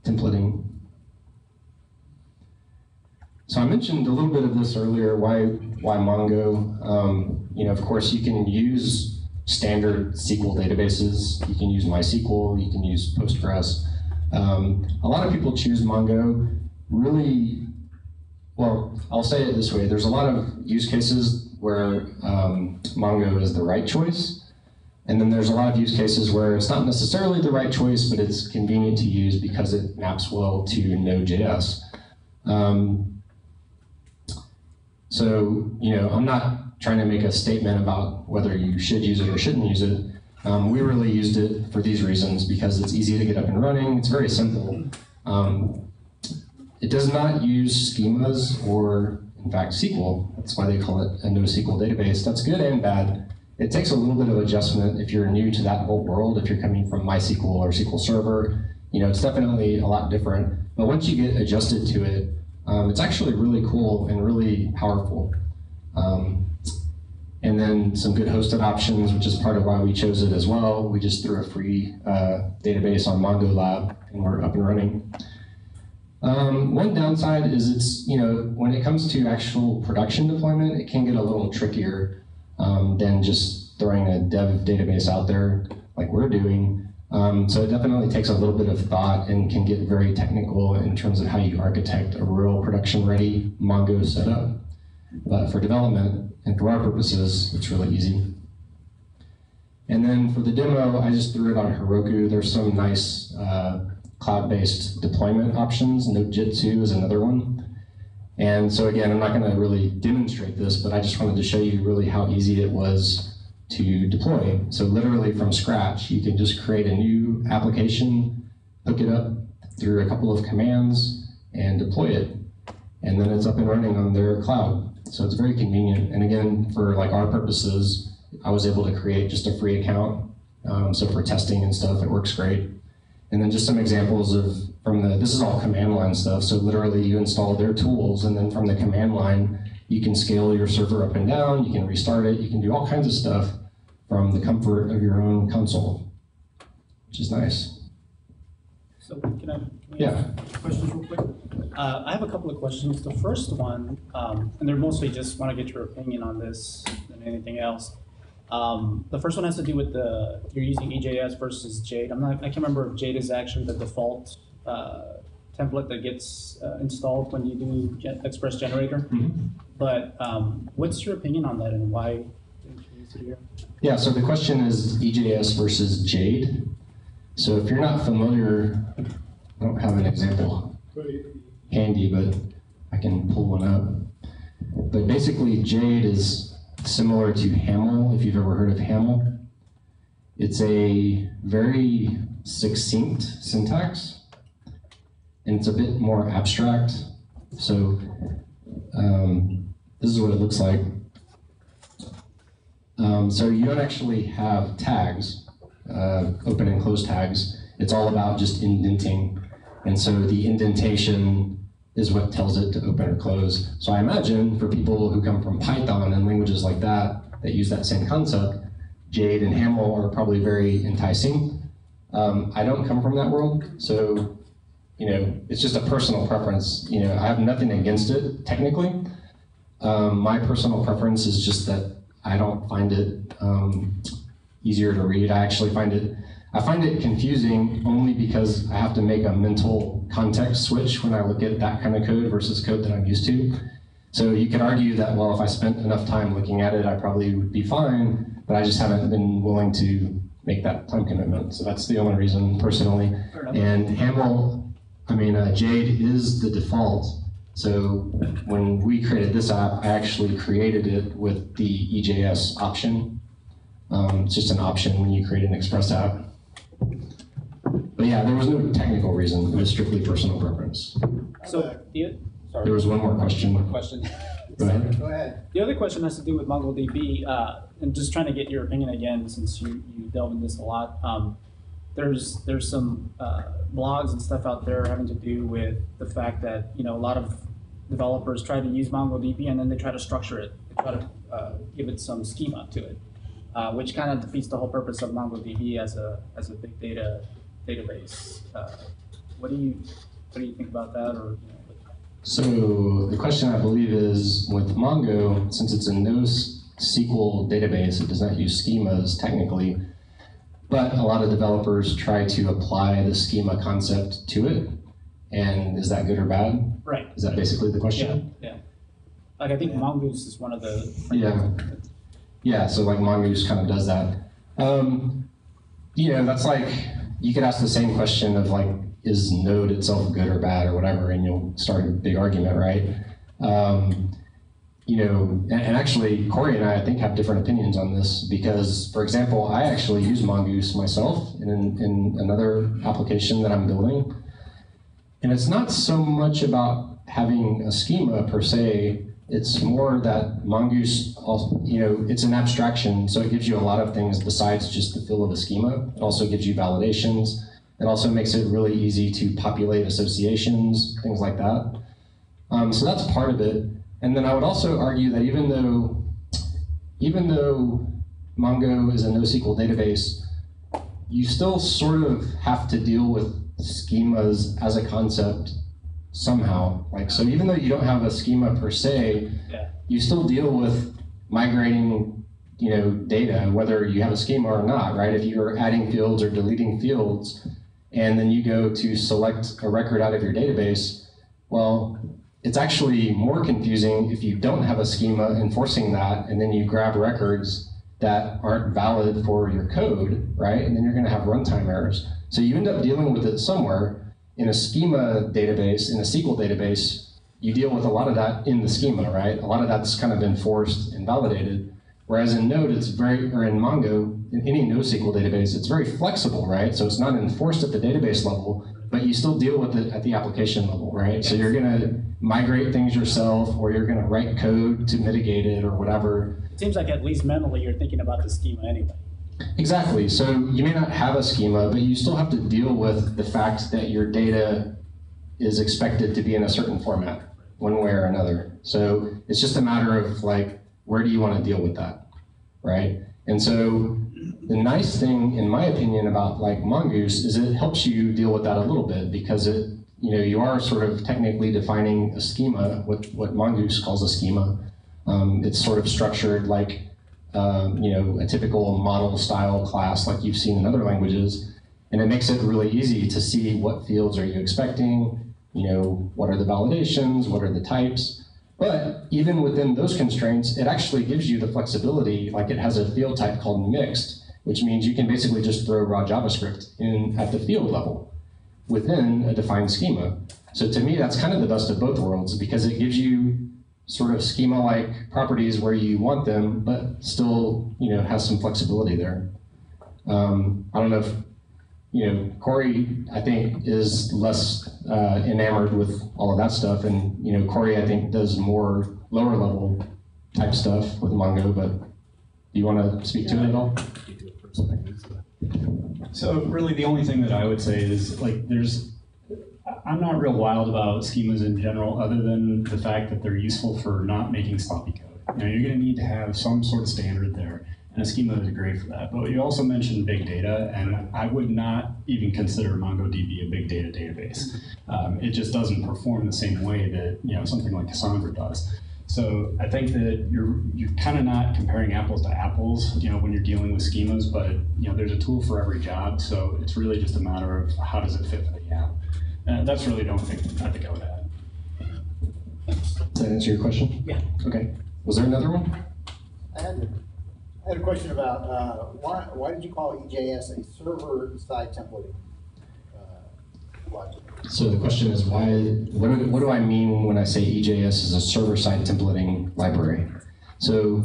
templating. So I mentioned a little bit of this earlier, why Mongo? Of course, you can use standard SQL databases. You can use MySQL, you can use Postgres. A lot of people choose Mongo really, well, I'll say it this way. There's a lot of use cases where Mongo is the right choice. And then there's a lot of use cases where it's not necessarily the right choice, but it's convenient to use because it maps well to Node.js. So, I'm not trying to make a statement about whether you should use it or shouldn't use it. We really used it for these reasons because it's easy to get up and running. It's very simple. It does not use schemas or, in fact, SQL. That's why they call it a NoSQL database. That's good and bad. It takes a little bit of adjustment if you're new to that whole world. If you're coming from MySQL or SQL Server, it's definitely a lot different. But once you get adjusted to it, It's actually really cool and really powerful. And then some good hosted options, which is part of why we chose it as well. We just threw a free database on Mongo Lab, and we're up and running. One downside is it's, when it comes to actual production deployment, it can get a little trickier than just throwing a dev database out there like we're doing. So it definitely takes a little bit of thought and can get very technical in terms of how you architect a real production-ready Mongo setup. But for development and for our purposes, it's really easy. And then for the demo, I just threw it on Heroku. There's some nice cloud-based deployment options. Node.js is another one. And so again, I'm not going to really demonstrate this, but I just wanted to show you really how easy it was to deploy. So literally from scratch, you can just create a new application, hook it up through a couple of commands, and deploy it. And then it's up and running on their cloud. So it's very convenient. And again, for like our purposes, I was able to create just a free account. So for testing and stuff, it works great. And then just some examples of this is all command line stuff. So literally you install their tools, and then from the command line, you can scale your server up and down, you can restart it, you can do all kinds of stuff from the comfort of your own console, which is nice. So can we ask questions real quick? I have a couple of questions. The first one, and they're mostly just want to get your opinion on this than anything else. The first one has to do with you're using EJS versus Jade. I can't remember if Jade is actually the default template that gets installed when you do Express Generator. Mm-hmm. But what's your opinion on that, and why didn't you use it here? Yeah, so the question is EJS versus Jade. So if you're not familiar, I don't have an example handy, but I can pull one up. But basically, Jade is similar to Haml, if you've ever heard of Haml. It's a very succinct syntax, and it's a bit more abstract. So this is what it looks like. So you don't actually have tags, open and close tags. It's all about just indenting. And so the indentation is what tells it to open or close. So I imagine for people who come from Python and languages like that use that same concept, Jade and Haml are probably very enticing. I don't come from that world, so it's just a personal preference. I have nothing against it technically. My personal preference is just that I don't find it easier to read. I find it confusing only because I have to make a mental context switch when I look at that kind of code versus code that I'm used to. So you could argue that, well, if I spent enough time looking at it, I probably would be fine, but I just haven't been willing to make that time commitment. So that's the only reason, personally. And Jade is the default. So when we created this app, I actually created it with the EJS option. It's just an option when you create an Express app. But yeah, there was no technical reason. It was strictly personal preference. So there was one more question. Go ahead. Go ahead. The other question has to do with MongoDB, and just trying to get your opinion again, since you delve in this a lot. There's some blogs and stuff out there having to do with the fact that a lot of developers try to use MongoDB and then they try to structure it. They try to give it some schema to it, which kind of defeats the whole purpose of MongoDB as a big data database. What do you think about that? Or So the question, I believe, is with Mongo, since it's a NoSQL database, it does not use schemas technically, but a lot of developers try to apply the schema concept to it. And is that good or bad? Right. Is that basically the question? Yeah. Like I think Mongoose is one of the. Yeah. So like Mongoose kind of does that. That's like you could ask the same question of like, is Node itself good or bad or whatever, and you'll start a big argument, right? And actually, Corey and I think, have different opinions on this because, for example, I actually use Mongoose myself in another application that I'm building. And it's not so much about having a schema per se, it's more that Mongoose, also, it's an abstraction, so it gives you a lot of things besides just the fill of a schema. It also gives you validations. It also makes it really easy to populate associations, things like that. So that's part of it. And then I would also argue that even though Mongo is a NoSQL database, you still sort of have to deal with schemas as a concept somehow. Like, so even though you don't have a schema per se, you still deal with migrating, data, whether you have a schema or not, right? If you're adding fields or deleting fields, and then you go to select a record out of your database, well, it's actually more confusing if you don't have a schema enforcing that, and then you grab records that aren't valid for your code, right? And then you're gonna have runtime errors. So you end up dealing with it somewhere. In a schema database, in a SQL database, you deal with a lot of that in the schema, right? A lot of that's kind of enforced and validated. Whereas in Node, or in Mongo, in any NoSQL database, it's very flexible, right? So it's not enforced at the database level, but you still deal with it at the application level, right? So you're gonna migrate things yourself, or you're gonna write code to mitigate it, or whatever. It seems like at least mentally you're thinking about the schema anyway. Exactly. So you may not have a schema, but you still have to deal with the fact that your data is expected to be in a certain format, one way or another. So it's just a matter of like, where do you want to deal with that, right? And so the nice thing, in my opinion, about like Mongoose is it helps you deal with that a little bit, because you are sort of technically defining a schema, what Mongoose calls a schema. It's sort of structured like a typical model style class like you've seen in other languages, and it makes it really easy to see what fields are you expecting, what are the validations, what are the types. But even within those constraints, it actually gives you the flexibility, like it has a field type called mixed, which means you can basically just throw raw JavaScript in at the field level within a defined schema. So to me, that's kind of the best of both worlds, because it gives you sort of schema-like properties where you want them, but still, has some flexibility there. I don't know if, Corey, I think, is less enamored with all of that stuff, and Corey, I think, does more lower-level type stuff with Mongo. But do you want to speak to it at all? So really, the only thing that I would say is I'm not real wild about schemas in general, other than the fact that they're useful for not making sloppy code. You're going to need to have some sort of standard there, and a schema is great for that. But you also mentioned big data, and I would not even consider MongoDB a big data database. It just doesn't perform the same way that something like Cassandra does. So I think that you're kind of not comparing apples to apples, when you're dealing with schemas. But there's a tool for every job, so it's really just a matter of how does it fit for the app. That's really the only thing I think I would add. Does that answer your question? Yeah. Okay. Was there another one? I had a question about why did you call EJS a server-side templating logic? So the question is what do I mean when I say EJS is a server-side templating library? So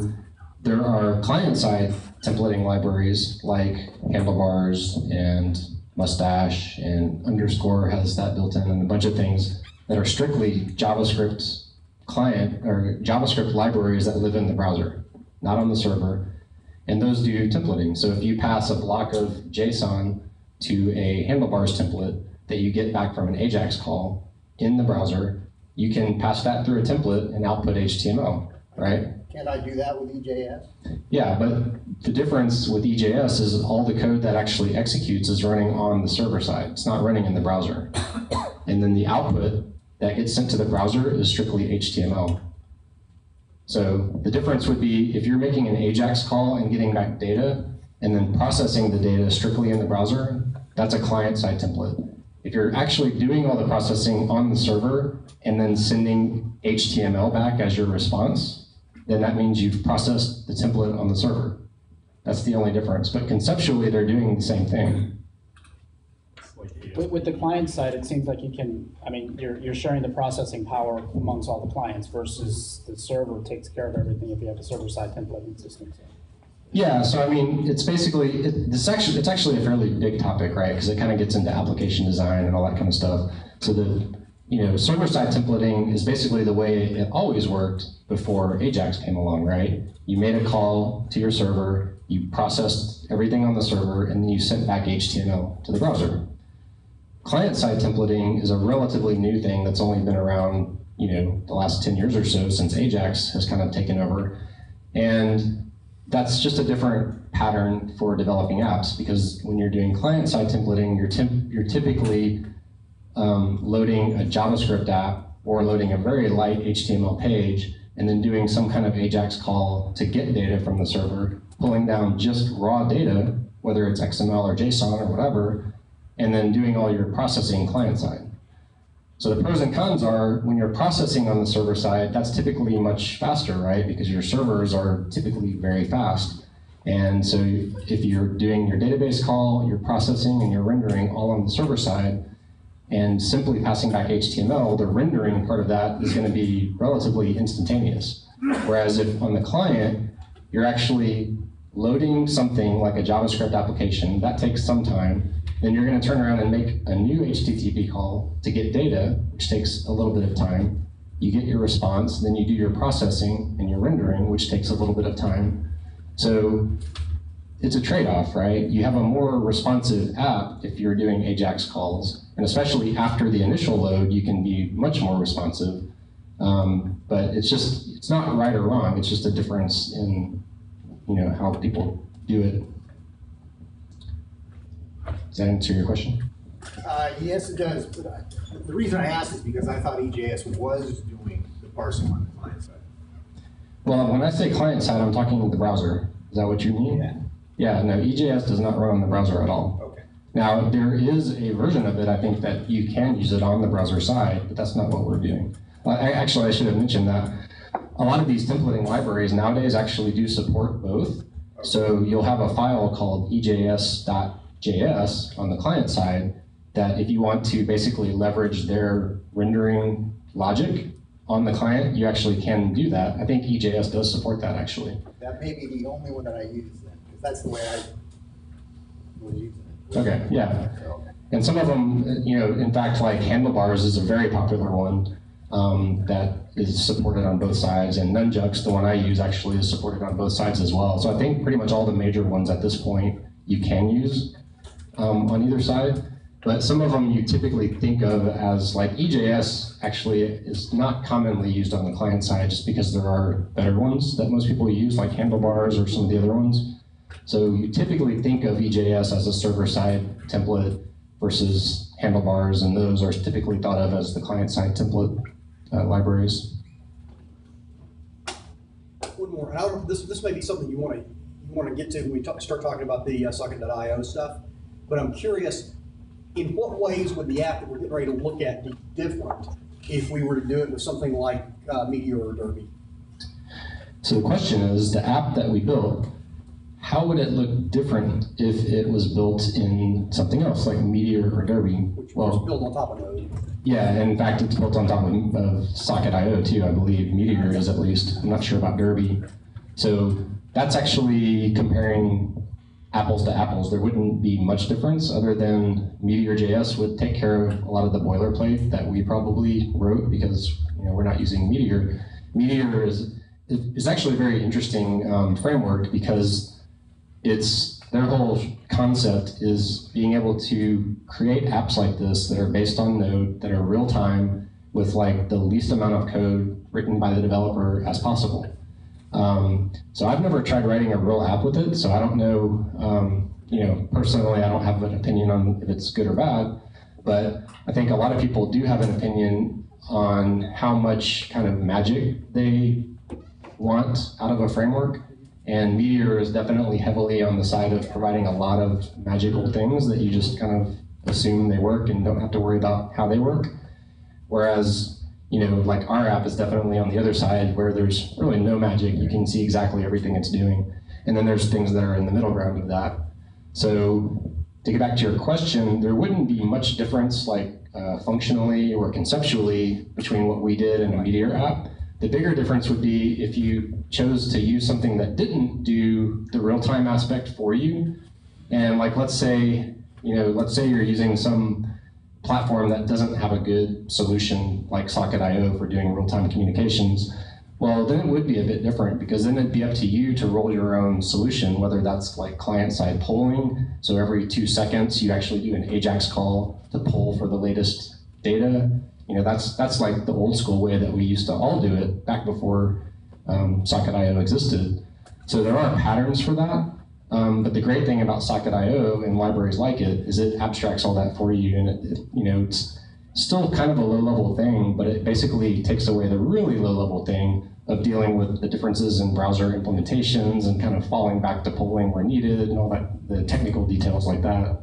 there are client-side templating libraries like Handlebars and Mustache, and Underscore has that built in, and a bunch of things that are strictly JavaScript client or JavaScript libraries that live in the browser, not on the server. And those do templating. So if you pass a block of JSON to a Handlebars template that you get back from an AJAX call in the browser, you can pass that through a template and output HTML, right? Can't I do that with EJS? Yeah, but the difference with EJS is all the code that actually executes is running on the server side. It's not running in the browser. And then the output that gets sent to the browser is strictly HTML. So the difference would be if you're making an AJAX call and getting back data and then processing the data strictly in the browser, that's a client-side template. If you're actually doing all the processing on the server and then sending HTML back as your response, then that means you've processed the template on the server. That's the only difference. But conceptually, they're doing the same thing. With the client side, it seems like you're sharing the processing power amongst all the clients versus the server takes care of everything if you have a server-side templating system. Yeah, so it's basically, it's actually a fairly big topic, right? Because it kind of gets into application design and all that kind of stuff. So server-side templating is basically the way it always worked before AJAX came along, right? You made a call to your server, you processed everything on the server, and then you sent back HTML to the browser. Client-side templating is a relatively new thing that's only been around the last 10 years or so since Ajax has kind of taken over. And that's just a different pattern for developing apps, because when you're doing client-side templating, you're typically loading a JavaScript app or loading a very light HTML page and then doing some kind of Ajax call to get data from the server, pulling down just raw data, whether it's XML or JSON or whatever, and then doing all your processing client-side. So the pros and cons are, when you're processing on the server side, that's typically much faster, right? Because your servers are typically very fast. And so if you're doing your database call, you're processing and you're rendering all on the server side, and simply passing back HTML, the rendering part of that is going to be relatively instantaneous. Whereas if on the client, you're actually loading something like a JavaScript application, that takes some time. Then you're going to turn around and make a new HTTP call to get data, which takes a little bit of time. You get your response, then you do your processing and your rendering, which takes a little bit of time. So it's a trade-off, right? You have a more responsive app if you're doing Ajax calls, and especially after the initial load, you can be much more responsive. But it's not right or wrong. It's just a difference in how people do it. Does that answer your question? Yes, it does. But the reason I asked is because I thought EJS was doing the parsing on the client side. Well, when I say client side, I'm talking the browser. Is that what you mean? Yeah. Yeah, no, EJS does not run on the browser at all. Okay. Now, there is a version of it, I think, that you can use it on the browser side, but that's not what we're doing. Actually, I should have mentioned that. A lot of these templating libraries nowadays actually do support both. So you'll have a file called ejs.js on the client side that if you want to basically leverage their rendering logic on the client, you actually can do that. I think EJS does support that, actually. That may be the only one that I use then, because that's the way I was using it. Okay, yeah. And some of them, in fact, like Handlebars is a very popular one that is supported on both sides, and Nunjux, the one I use, actually is supported on both sides as well. So I think pretty much all the major ones at this point you can use on either side. But some of them you typically think of as, like EJS actually is not commonly used on the client side just because there are better ones that most people use, like Handlebars or some of the other ones. So you typically think of EJS as a server-side template versus Handlebars, and those are typically thought of as the client-side template libraries. One more. And I don't know, this may be something you want to get to when we start talking about the Socket.io stuff, but I'm curious, in what ways would the app that we're getting ready to look at be different if we were to do it with something like Meteor or Derby? So the question is, the app that we built, how would it look different if it was built in something else, like Meteor or Derby? Which was built on top of Node. Yeah, and in fact, it's built on top of Socket.io too, I believe. Meteor is, at least. I'm not sure about Derby. So that's actually comparing apples to apples. There wouldn't be much difference other than Meteor.js would take care of a lot of the boilerplate that we probably wrote because we're not using Meteor. Meteor is actually a very interesting framework because their whole concept is being able to create apps like this that are based on Node, that are real time, with like the least amount of code written by the developer as possible. So I've never tried writing a real app with it, so I don't know, personally I don't have an opinion on if it's good or bad, but I think a lot of people do have an opinion on how much kind of magic they want out of a framework. And Meteor is definitely heavily on the side of providing a lot of magical things that you just kind of assume they work and don't have to worry about how they work. Whereas, like our app is definitely on the other side where there's really no magic. You can see exactly everything it's doing. And then there's things that are in the middle ground of that. So to get back to your question, there wouldn't be much difference like functionally or conceptually between what we did and a Meteor app. The bigger difference would be if you chose to use something that didn't do the real-time aspect for you. And like, let's say you're using some platform that doesn't have a good solution like Socket.io for doing real-time communications. Well, then it would be a bit different because then it'd be up to you to roll your own solution, whether that's like client-side polling. So every 2 seconds, you actually do an Ajax call to poll for the latest data. That's like the old school way that we used to all do it back before Socket.io existed. So there are patterns for that. But the great thing about Socket.io and libraries like it is it abstracts all that for you, and it's still kind of a low-level thing, but it basically takes away the really low-level thing of dealing with the differences in browser implementations and kind of falling back to polling where needed and all that, the technical details like that.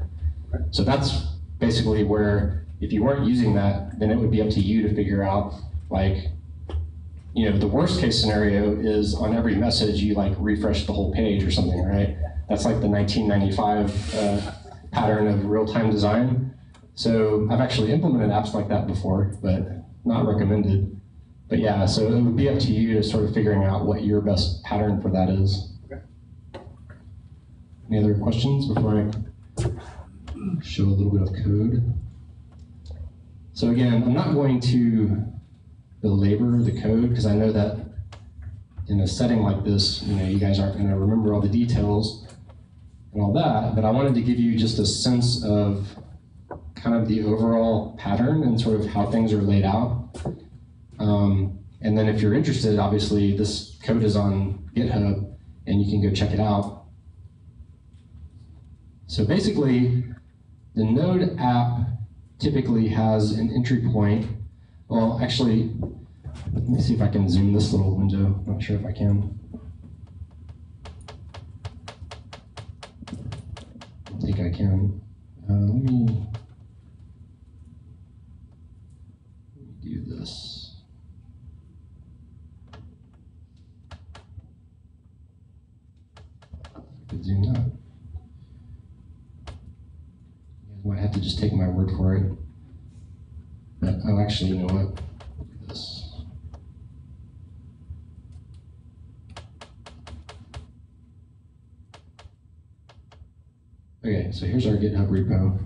So that's basically where, if you weren't using that, then it would be up to you to figure out, like, the worst case scenario is on every message you like refresh the whole page or something, right? That's like the 1995 pattern of real-time design. So I've actually implemented apps like that before, but not recommended. But yeah, so it would be up to you to sort of figuring out what your best pattern for that is. Okay. Any other questions before I show a little bit of code? So again, I'm not going to belabor the code because I know that in a setting like this, you guys aren't going to remember all the details and all that, but I wanted to give you just a sense of kind of the overall pattern and sort of how things are laid out. And then if you're interested, obviously this code is on GitHub and you can go check it out. So basically, the Node app typically has an entry point. Well, actually, let me see if I can zoom this little window. Not sure if I can. I think I can. Let me do this. I could zoom that. You guys might have to just take my word for it. But, oh, actually, you know what? Look at this. Okay, so here's our GitHub repo.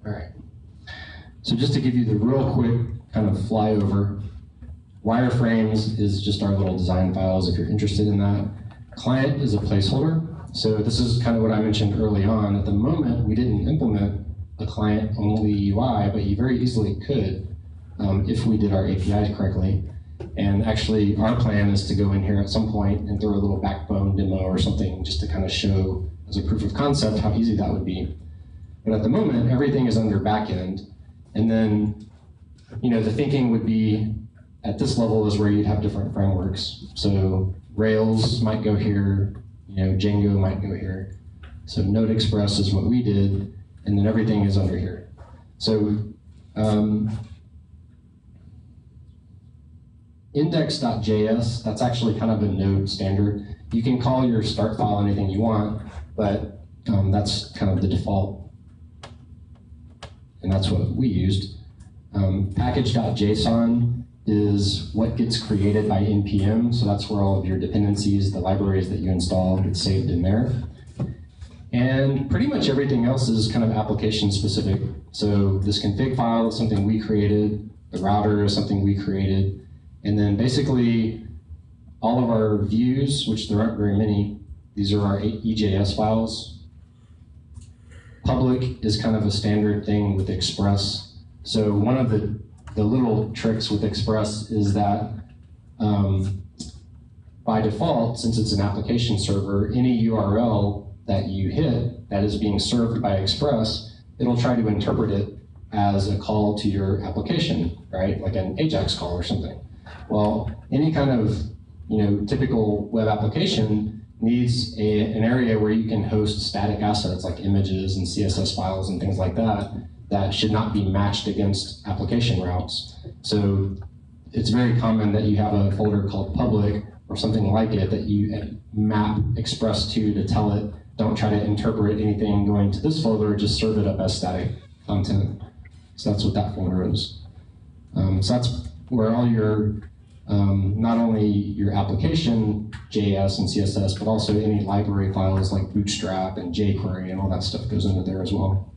All right. So just to give you the real quick kind of flyover, wireframes is just our little design files if you're interested in that. Client is a placeholder. So this is kind of what I mentioned early on. At the moment, we didn't implement a client-only UI, but you very easily could if we did our APIs correctly. And actually, our plan is to go in here at some point and throw a little backbone demo or something just to kind of show as a proof of concept how easy that would be. But at the moment, everything is under backend. And then, the thinking would be at this level is where you'd have different frameworks. So Rails might go here, Django might go here. So Node Express is what we did, and then everything is under here. So index.js, that's actually kind of a Node standard. You can call your start file anything you want, but that's kind of the default. And that's what we used. Package.json is what gets created by npm, so that's where all of your dependencies, the libraries that you install, get saved in there. And pretty much everything else is kind of application specific. So this config file is something we created, the router is something we created, and then basically all of our views, which there aren't very many, these are our EJS files. Public is kind of a standard thing with Express. So one of the little tricks with Express is that by default, since it's an application server, any URL that you hit that is being served by Express, it'll try to interpret it as a call to your application, right? Like an AJAX call or something. Well, any kind of typical web application needs an area where you can host static assets like images and CSS files and things like that that should not be matched against application routes. So it's very common that you have a folder called public or something like it that you map Express to tell it, don't try to interpret anything going to this folder, just serve it up as static content. So that's what that folder is. So that's where all your, not only your application JS and CSS, but also any library files like Bootstrap and jQuery and all that stuff goes into there as well.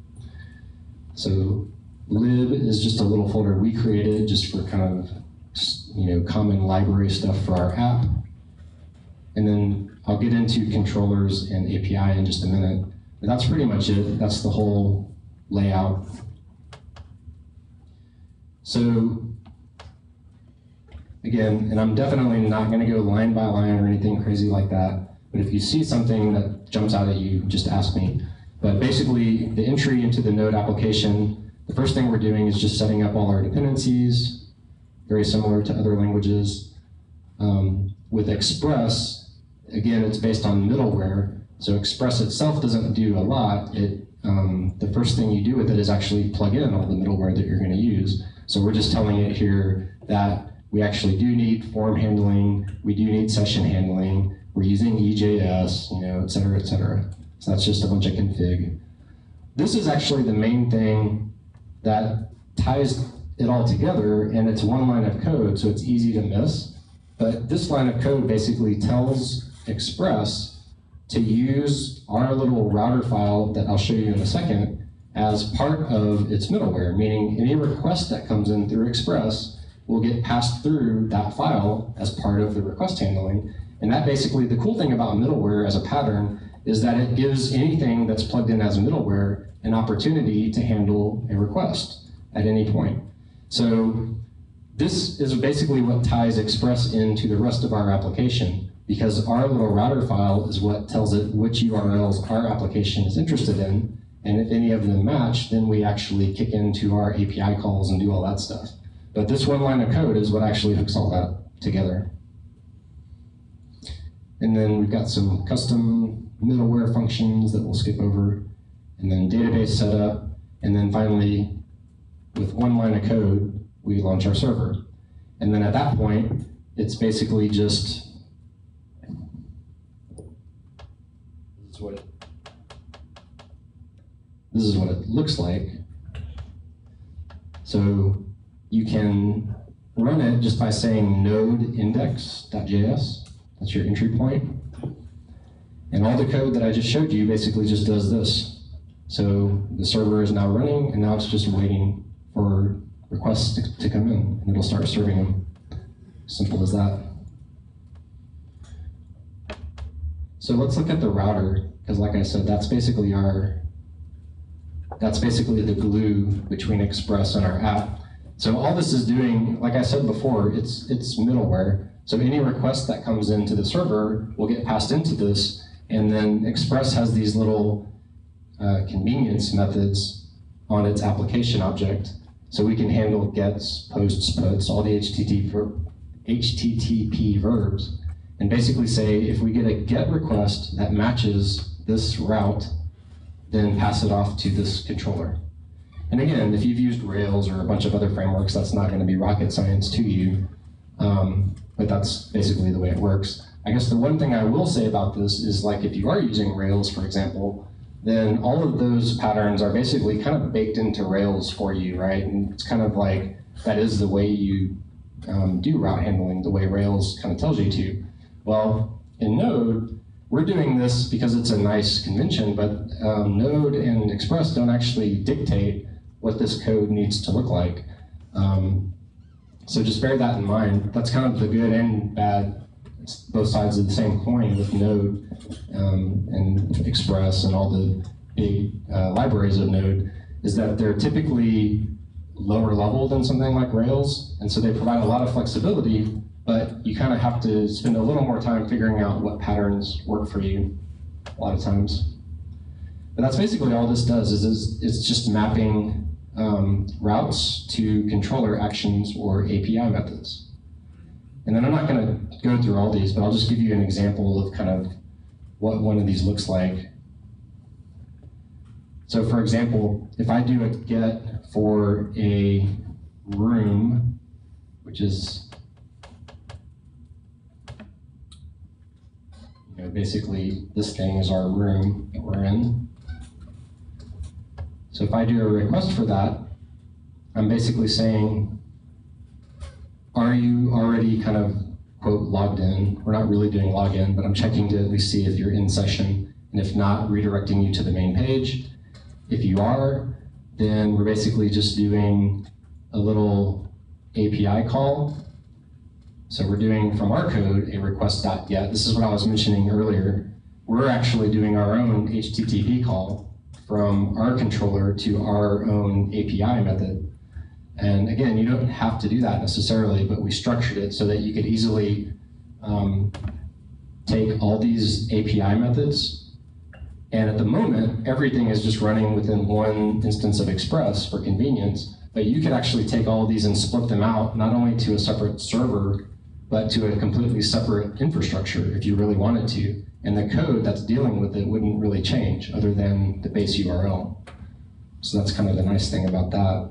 So lib is just a little folder we created just for kind of, common library stuff for our app. And then I'll get into controllers and API in just a minute. But that's pretty much it. That's the whole layout. So again, and I'm definitely not going to go line by line or anything crazy like that, but if you see something that jumps out at you, just ask me. But basically, the entry into the Node application, the first thing we're doing is just setting up all our dependencies, very similar to other languages. With Express, again, it's based on middleware, so Express itself doesn't do a lot. The first thing you do with it is actually plug in all the middleware that you're going to use. So we're just telling it here that we actually do need form handling, we do need session handling, we're using EJS, et cetera, et cetera. So that's just a bunch of config. This is actually the main thing that ties it all together, and it's one line of code, so it's easy to miss. But this line of code basically tells Express to use our little router file that I'll show you in a second as part of its middleware, meaning any request that comes in through Express will get passed through that file as part of the request handling. And that basically, the cool thing about middleware as a pattern is that it gives anything that's plugged in as middleware an opportunity to handle a request at any point. So this is basically what ties Express into the rest of our application, because our little router file is what tells it which URLs our application is interested in, and if any of them match, then we actually kick into our API calls and do all that stuff. But this one line of code is what actually hooks all that together. And then we've got some custom middleware functions that we'll skip over, and then database setup, and then finally, with one line of code, we launch our server. And then at that point, it's basically just, this is what it looks like. So you can run it just by saying node index.js. That's your entry point. And all the code that I just showed you basically just does this. So the server is now running, and now it's just waiting for requests to come in, and it'll start serving them. Simple as that. So let's look at the router, because like I said, that's basically the glue between Express and our app. So all this is doing, like I said before, it's middleware. So any request that comes into the server will get passed into this, and then Express has these little convenience methods on its application object. So we can handle gets, posts, puts, all the HTTP verbs, and basically say if we get a get request that matches this route, then pass it off to this controller. And again, if you've used Rails or a bunch of other frameworks, that's not going to be rocket science to you, but that's basically the way it works. I guess the one thing I will say about this is, like, if you are using Rails, for example, then all of those patterns are basically kind of baked into Rails for you, right? And it's kind of like, that is the way you do route handling, the way Rails kind of tells you to. Well, in Node, we're doing this because it's a nice convention, but Node and Express don't actually dictate what this code needs to look like. So just bear that in mind. That's kind of the good and bad, it's both sides of the same coin with Node and Express and all the big libraries of Node, is that they're typically lower level than something like Rails, and so they provide a lot of flexibility, but you kind of have to spend a little more time figuring out what patterns work for you a lot of times. But that's basically all this does, is it's just mapping routes to controller actions or API methods. And then I'm not going to go through all these, but I'll just give you an example of kind of what one of these looks like. So for example, if I do a get for a room, which is basically this thing is our room that we're in. So if I do a request for that, I'm basically saying, are you already kind of, quote, logged in? We're not really doing login, but I'm checking to at least see if you're in session, and if not, redirecting you to the main page. If you are, then we're basically just doing a little API call. So we're doing from our code a request.get. This is what I was mentioning earlier. We're actually doing our own HTTP call from our controller to our own API method. And again, you don't have to do that necessarily, but we structured it so that you could easily take all these API methods, and at the moment, everything is just running within one instance of Express for convenience, but you could actually take all of these and split them out, not only to a separate server, but to a completely separate infrastructure if you really wanted to. And the code that's dealing with it wouldn't really change other than the base URL. So that's kind of the nice thing about that.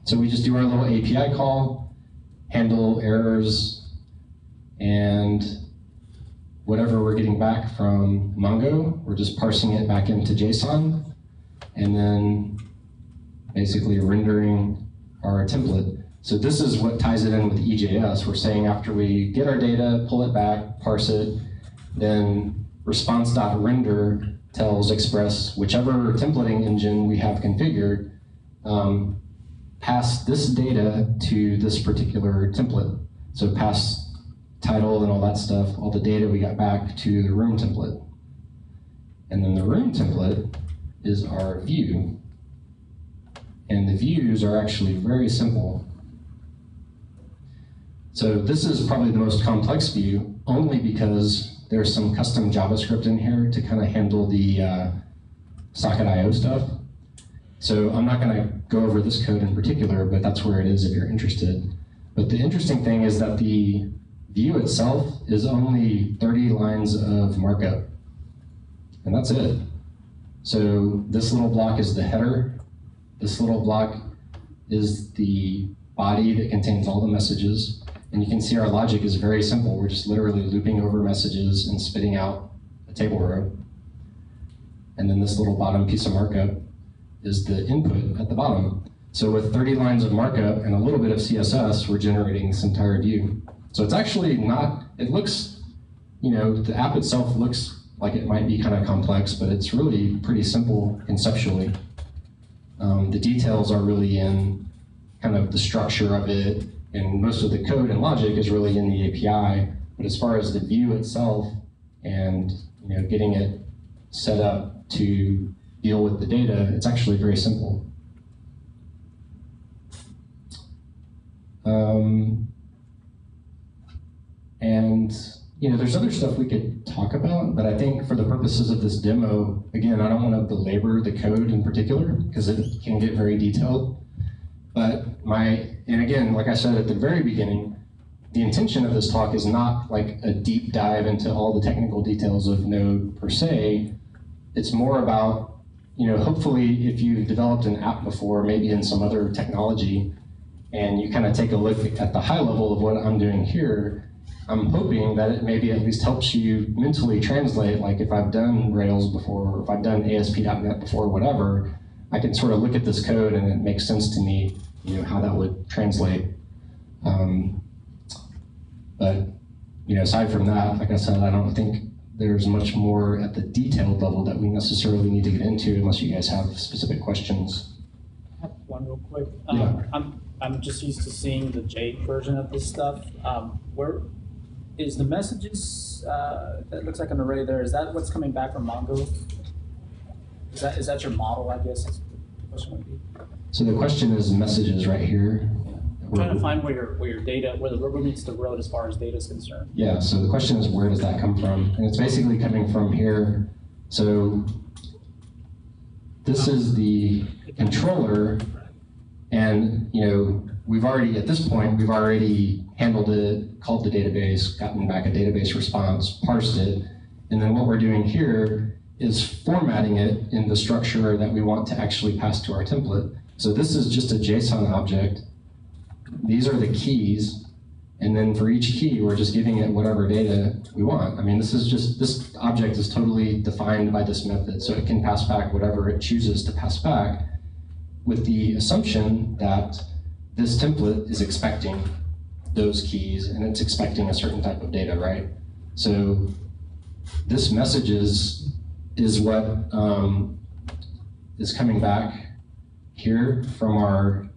So we just do our little API call, handle errors, and whatever we're getting back from Mongo, we're just parsing it back into JSON, and then basically rendering our template. So this is what ties it in with EJS. We're saying after we get our data, pull it back, parse it, then response.render tells Express whichever templating engine we have configured, pass this data to this particular template. So pass title and all that stuff, all the data we got back to the room template. And then the room template is our view. And the views are actually very simple. So this is probably the most complex view, only because there's some custom JavaScript in here to kind of handle the socket.io stuff. So I'm not going to go over this code in particular, but that's where it is if you're interested. But the interesting thing is that the view itself is only 30 lines of markup, and that's it. So this little block is the header. This little block is the body that contains all the messages. And you can see our logic is very simple. We're just literally looping over messages and spitting out a table row. And then this little bottom piece of markup is the input at the bottom. So with 30 lines of markup and a little bit of CSS, we're generating this entire view. So it's actually not, it looks, you know, the app itself looks like it might be kind of complex, but it's really pretty simple conceptually. The details are really in kind of the structure of it, and most of the code and logic is really in the API. But as far as the view itself and, you know, getting it set up to deal with the data, it's actually very simple. And you know, there's other stuff we could talk about, but I think for the purposes of this demo, again, I don't want to belabor the code in particular because it can get very detailed. But and again, like I said at the very beginning, the intention of this talk is not like a deep dive into all the technical details of Node per se. It's more about, you know, hopefully if you've developed an app before, maybe in some other technology, and you kind of take a look at the high level of what I'm doing here, I'm hoping that it maybe at least helps you mentally translate, like if I've done Rails before, or if I've done ASP.NET before, whatever, I can sort of look at this code and it makes sense to me, you know, how that would translate. But, you know, aside from that, like I said, I don't think there's much more at the detailed level that we necessarily need to get into unless you guys have specific questions. I have one real quick. Yeah. I'm just used to seeing the J version of this stuff. Where is the messages, that looks like an array there, is that what's coming back from Mongo? Is that your model, I guess, is the question would be? So the question is messages right here. I'm trying to find where your data, where the rubber meets the road as far as data is concerned. Yeah, so the question is where does that come from? And it's basically coming from here. So this is the controller, and you know, we've already, at this point, we've already handled it, called the database, gotten back a database response, parsed it, and then what we're doing here is formatting it in the structure that we want to actually pass to our template. So this is just a JSON object. These are the keys, and then for each key, we're just giving it whatever data we want. I mean, this object is totally defined by this method, so it can pass back whatever it chooses to pass back, with the assumption that this template is expecting those keys and it's expecting a certain type of data, right? So this messages is what is coming back here from our,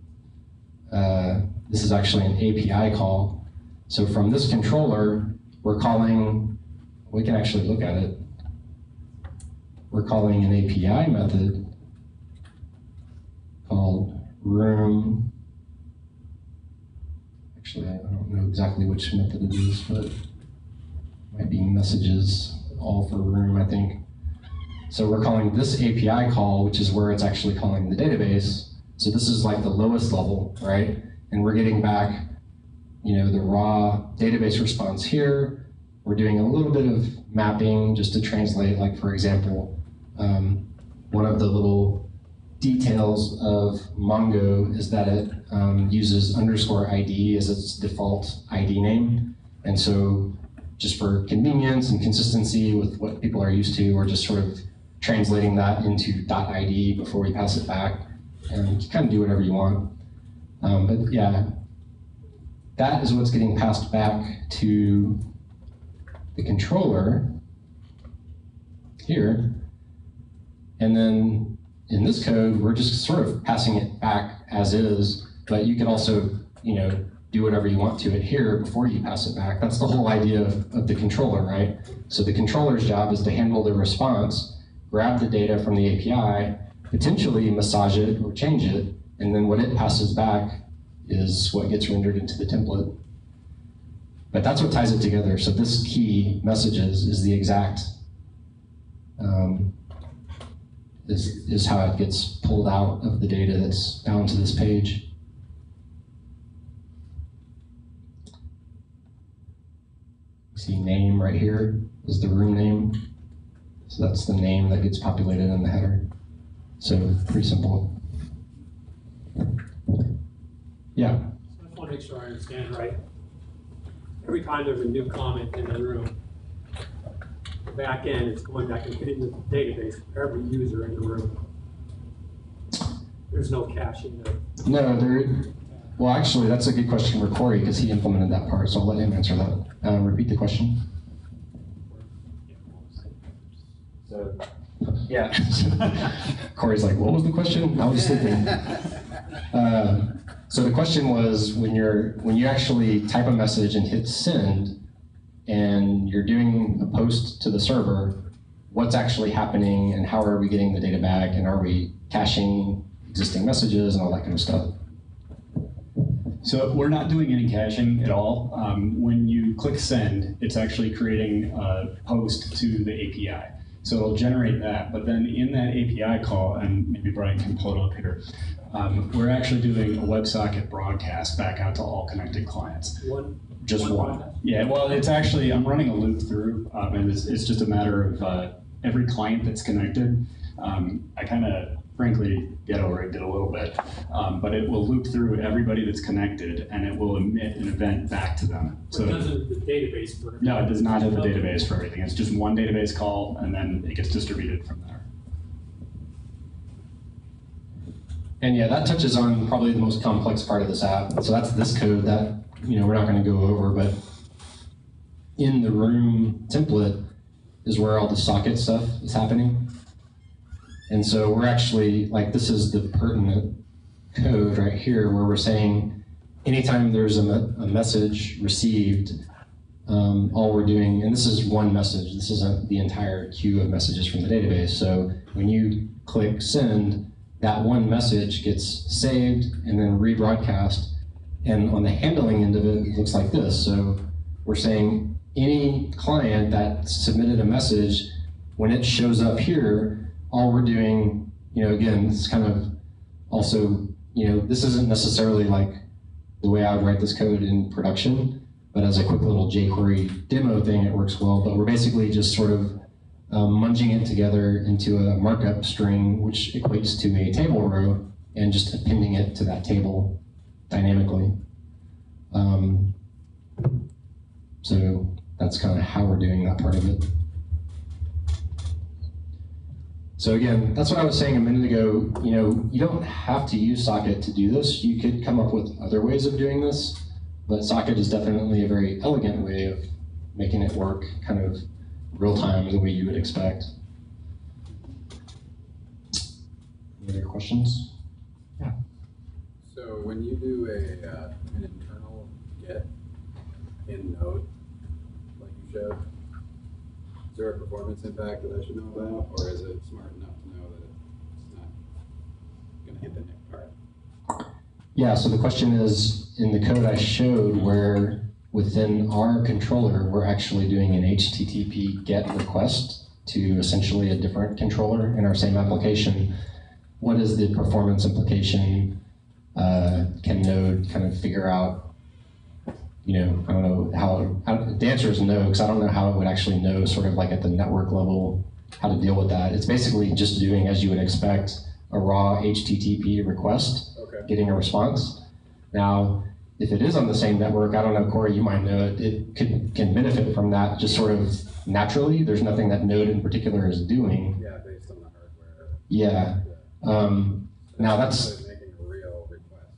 this is actually an API call. So from this controller, we're calling, we can actually look at it. we're calling an API method called room. Actually, I don't know exactly which method it is, but it might be messages, all for room, I think. So we're calling this API call, which is where it's actually calling the database. So this is like the lowest level, right? And we're getting back, the raw database response here. We're doing a little bit of mapping just to translate, like for example, one of the little details of Mongo is that it uses _ID as its default ID name. And so just for convenience and consistency with what people are used to, we're just sort of translating that into .id before we pass it back. And you kind of do whatever you want. But yeah, that is what's getting passed back to the controller here. And then in this code, we're just sort of passing it back as is, but you can also, do whatever you want to it here before you pass it back. That's the whole idea of the controller, right? So the controller's job is to handle the response, grab the data from the API, potentially massage it or change it, and then what it passes back is what gets rendered into the template. But that's what ties it together. So this key messages is the exact, is how it gets pulled out of the data that's bound to this page. See name right here is the room name. So that's the name that gets populated in the header. So pretty simple. Yeah? I just want to make sure I understand right. Every time there's a new comment in the room, the back end is going back and hitting the database for every user in the room. There's no caching there. No, well, actually, that's a good question for Corey because he implemented that part, so I'll let him answer that. Repeat the question. So, yeah. Corey's like, what was the question? I was sleeping. So the question was, when you actually type a message and hit send, and you're doing a post to the server, what's actually happening, and how are we getting the data back, and are we caching existing messages and all that kind of stuff? So we're not doing any caching at all. When you click send, it's actually creating a post to the API. So it'll generate that, but then in that API call, and maybe Brian can pull it up here, we're actually doing a WebSocket broadcast back out to all connected clients. Just one. Yeah, well, it's actually, I'm running a loop through, and it's just a matter of every client that's connected. I kind of, frankly, ghetto-rigged it a little bit, but it will loop through everybody that's connected, and it will emit an event back to them. So it doesn't have the database for everything? No, it does not have the database for everything. It's just one database call, and then it gets distributed from there. And yeah, that touches on probably the most complex part of this app. So that's this code that we're not going to go over, but in the room template is where all the socket stuff is happening. And so we're actually, this is the pertinent code right here where we're saying anytime there's a message received, all we're doing, and this is one message, this isn't the entire queue of messages from the database. So when you click send, that one message gets saved and then rebroadcast. And on the handling end of it, it looks like this. So we're saying any client that submitted a message, when it shows up here, all we're doing, again, it's kind of also, this isn't necessarily like the way I would write this code in production, but as a quick little jQuery demo thing, it works well. But we're basically just sort of munging it together into a markup string, which equates to a table row, and just appending it to that table dynamically. So that's kind of how we're doing that part of it. So again, that's what I was saying a minute ago. You don't have to use Socket to do this. You could come up with other ways of doing this, but Socket is definitely a very elegant way of making it work kind of real time the way you would expect. Any other questions? Yeah. So when you do an internal get in Node, like you showed, Is there a performance impact that I should know about, or is it smart enough to know that it's not going to hit the next part? Yeah, so the question is, in the code I showed where within our controller, we're actually doing an HTTP GET request to essentially a different controller in our same application. What is the performance implication? Can Node kind of figure out, you know, I don't know how the answer is no, because I don't know how it would actually know sort of like at the network level how to deal with that. It's basically just doing, as you would expect, a raw HTTP request, getting a response. Now, if it is on the same network, I don't know, Corey, you might know it, it can benefit from that just sort of naturally. There's nothing that Node in particular is doing. Yeah, based on the hardware. Yeah. Now that's making a real request.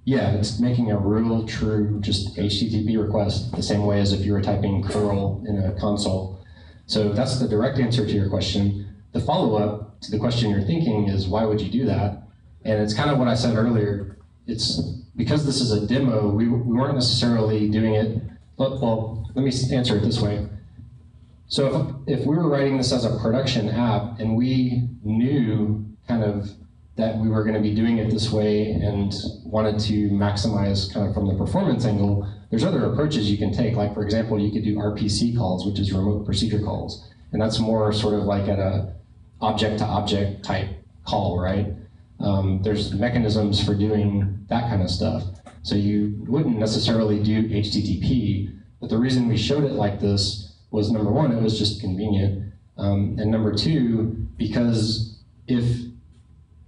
Yeah, it's making a real, true, just HTTP request, the same way as if you were typing curl in a console. So that's the direct answer to your question. The follow-up to the question you're thinking is, why would you do that? And it's kind of what I said earlier. It's because this is a demo, we weren't necessarily doing it, well, let me answer it this way. So if we were writing this as a production app and we knew kind of that we were going to be doing it this way and wanted to maximize kind of from the performance angle, there's other approaches you can take. Like, for example, you could do RPC calls, which is remote procedure calls. And that's more sort of like at a object-to-object type call, right? There's mechanisms for doing that kind of stuff. So you wouldn't necessarily do HTTP, but the reason we showed it like this was, number one, it was just convenient. And number two, because if,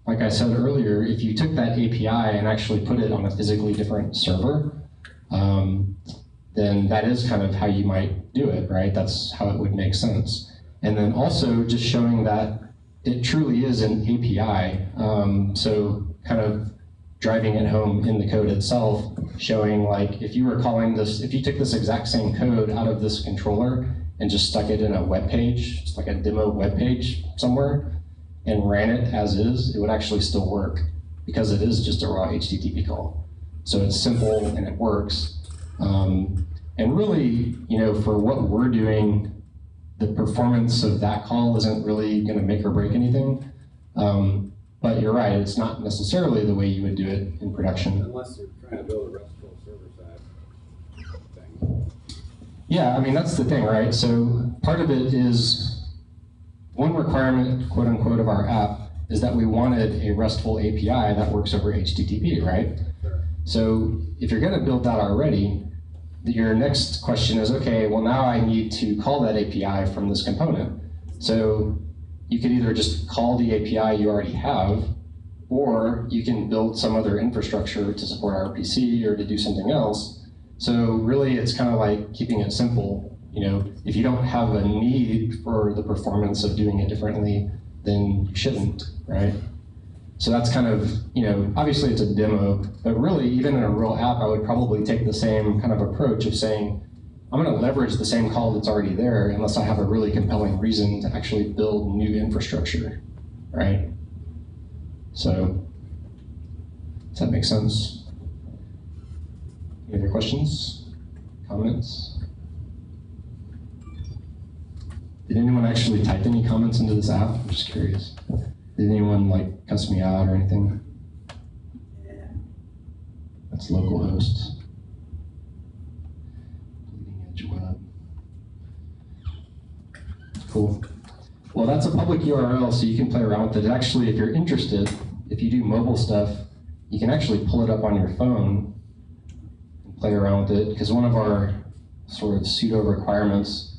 like I said earlier, if you took that API and actually put it on a physically different server, then that is kind of how you might do it, right? That's how it would make sense. And then also just showing that it truly is an API. So kind of driving it home in the code itself, showing like if you were calling this, if you took this exact same code out of this controller and just stuck it in a web page, just like a demo web page somewhere, and ran it as is, it would actually still work because it is just a raw HTTP call. So it's simple and it works. And really, you know, for what we're doing, the performance of that call isn't really going to make or break anything. But you're right, it's not necessarily the way you would do it in production. Unless you're trying to build a RESTful server-side thing. Yeah, I mean, that's the thing, right? So part of it is, one requirement, quote unquote, of our app is that we wanted a RESTful API that works over HTTP, right? So if you're going to build that already, your next question is, okay, well now I need to call that API from this component. So you could either just call the API you already have, or you can build some other infrastructure to support RPC or to do something else. So really it's kind of like keeping it simple. You know, if you don't have a need for the performance of doing it differently, then you shouldn't, right? So that's kind of, you know, obviously it's a demo, but really even in a real app, I would probably take the same kind of approach of saying, I'm going to leverage the same call that's already there unless I have a really compelling reason to actually build new infrastructure, right? So, does that make sense? Any other questions, comments? Did anyone actually type any comments into this app? I'm just curious. Did anyone like cuss me out or anything? Yeah. That's localhost. Bleeding Edge Web. Cool. Well, that's a public URL, so you can play around with it. Actually, if you're interested, if you do mobile stuff, you can actually pull it up on your phone and play around with it, because one of our sort of pseudo requirements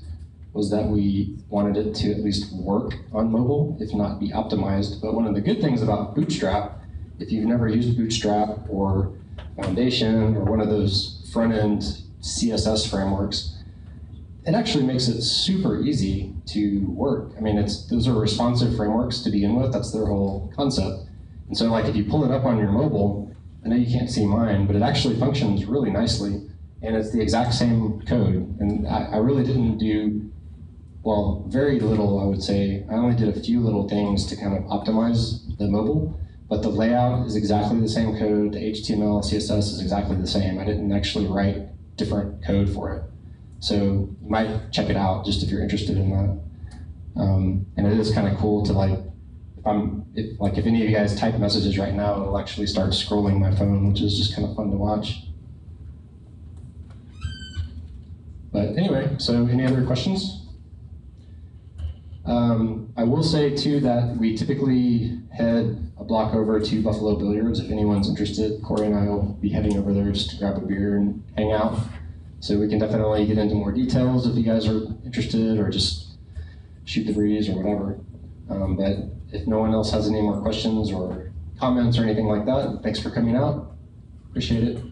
was that we wanted it to at least work on mobile, if not be optimized. But one of the good things about Bootstrap, if you've never used Bootstrap or Foundation or one of those front-end CSS frameworks, it actually makes it super easy to work. I mean, those are responsive frameworks to begin with. That's their whole concept. And so like if you pull it up on your mobile, I know you can't see mine, but it actually functions really nicely. And it's the exact same code. And I really didn't do, well, very little, I would say. I only did a few little things to kind of optimize the mobile, but the layout is exactly the same code. The HTML, CSS is exactly the same. I didn't actually write different code for it. So you might check it out just if you're interested in that. And it is kind of cool to like, if any of you guys type messages right now, it'll actually start scrolling my phone, which is just kind of fun to watch. But anyway, so any other questions? I will say too that we typically head a block over to Buffalo Billiards. If anyone's interested, Corey and I will be heading over there just to grab a beer and hang out. So we can definitely get into more details if you guys are interested, or just shoot the breeze or whatever. But if no one else has any more questions or comments or anything like that, thanks for coming out. Appreciate it.